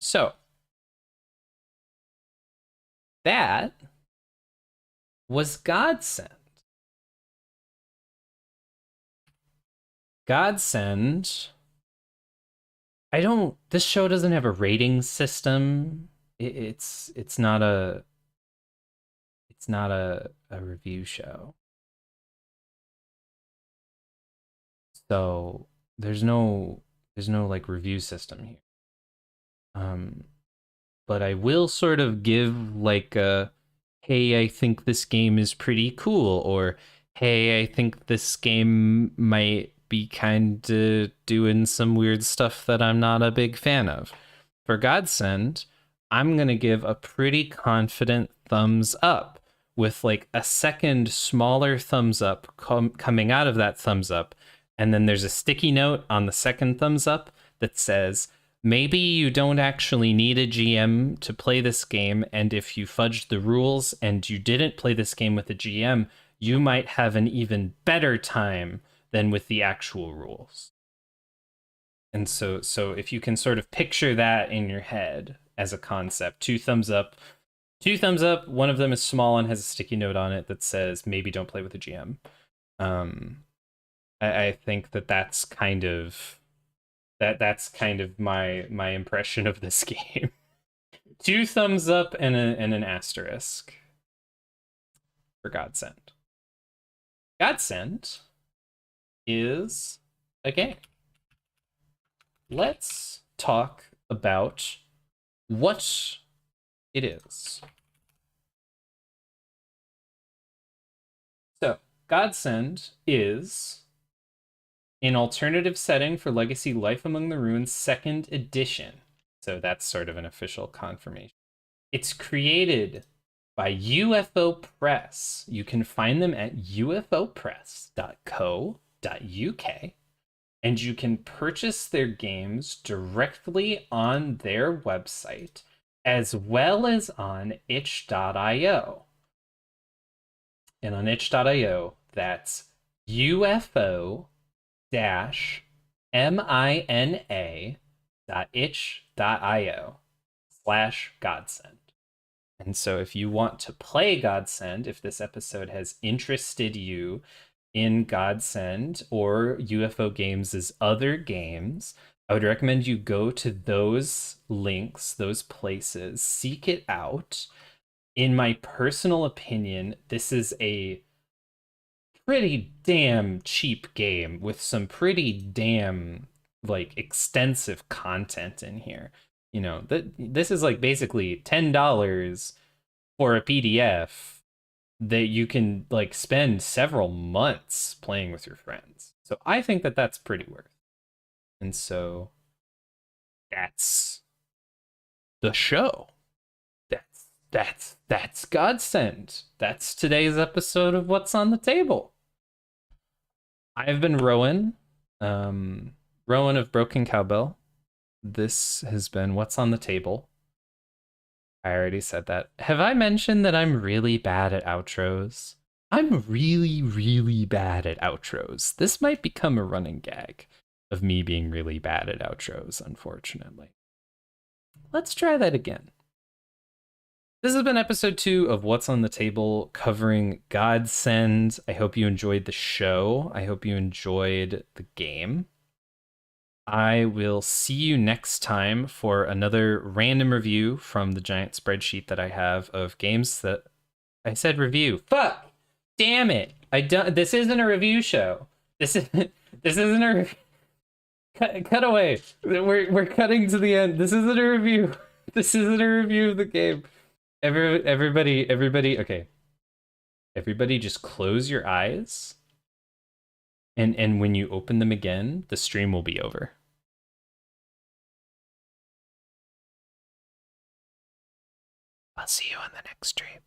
So that was Godsend. Godsend. I don't. This show doesn't have a rating system. It's not a review show. So there's no like review system here. But I will sort of give like a, hey, I think this game is pretty cool, or hey, I think this game might be kind of doing some weird stuff that I'm not a big fan of. For Godsend, I'm going to give a pretty confident thumbs up, with like a second smaller thumbs up coming out of that thumbs up. And then there's a sticky note on the second thumbs up that says, maybe you don't actually need a GM to play this game, and if you fudged the rules and you didn't play this game with a GM, you might have an even better time than with the actual rules. And so if you can sort of picture that in your head as a concept, two thumbs up. One of them is small and has a sticky note on it that says, maybe don't play with a GM. I think that's kind of my impression of this game. Two thumbs up and an asterisk for Godsend. Godsend is a game. Let's talk about what it is. So, Godsend is an alternative setting for Legacy Life Among the Ruins 2nd edition. So that's sort of an official confirmation. It's created by UFO Press. You can find them at ufopress.co.uk, and you can purchase their games directly on their website as well as on itch.io. And on itch.io, that's UFO-mina.itch.io/Godsend. And so if you want to play Godsend, if this episode has interested you in Godsend or UFO Games' other games, I would recommend you go to those links, those places, seek it out. In my personal opinion, this is a pretty damn cheap game with some pretty damn like extensive content in here. You know, this is like basically $10 for a PDF that you can like spend several months playing with your friends. So I think that that's pretty worth. And so that's the show. That's Godsend. That's today's episode of What's on the Table. I've been Rowan, Rowan of Broken Cowbell. This has been What's on the Table. I already said that. Have I mentioned that I'm really bad at outros? I'm really, really bad at outros. This might become a running gag of me being really bad at outros, unfortunately. Let's try that again. This has been episode 2 of What's on the Table, covering Godsend. I hope you enjoyed the show. I hope you enjoyed the game. I will see you next time for another random review from the giant spreadsheet that I have of games that I said review. Fuck! Damn it! This isn't a review show. This isn't a cut away. We're cutting to the end. This isn't a review. This isn't a review of the game. Everybody, okay. Everybody just close your eyes. And when you open them again, the stream will be over. I'll see you on the next stream.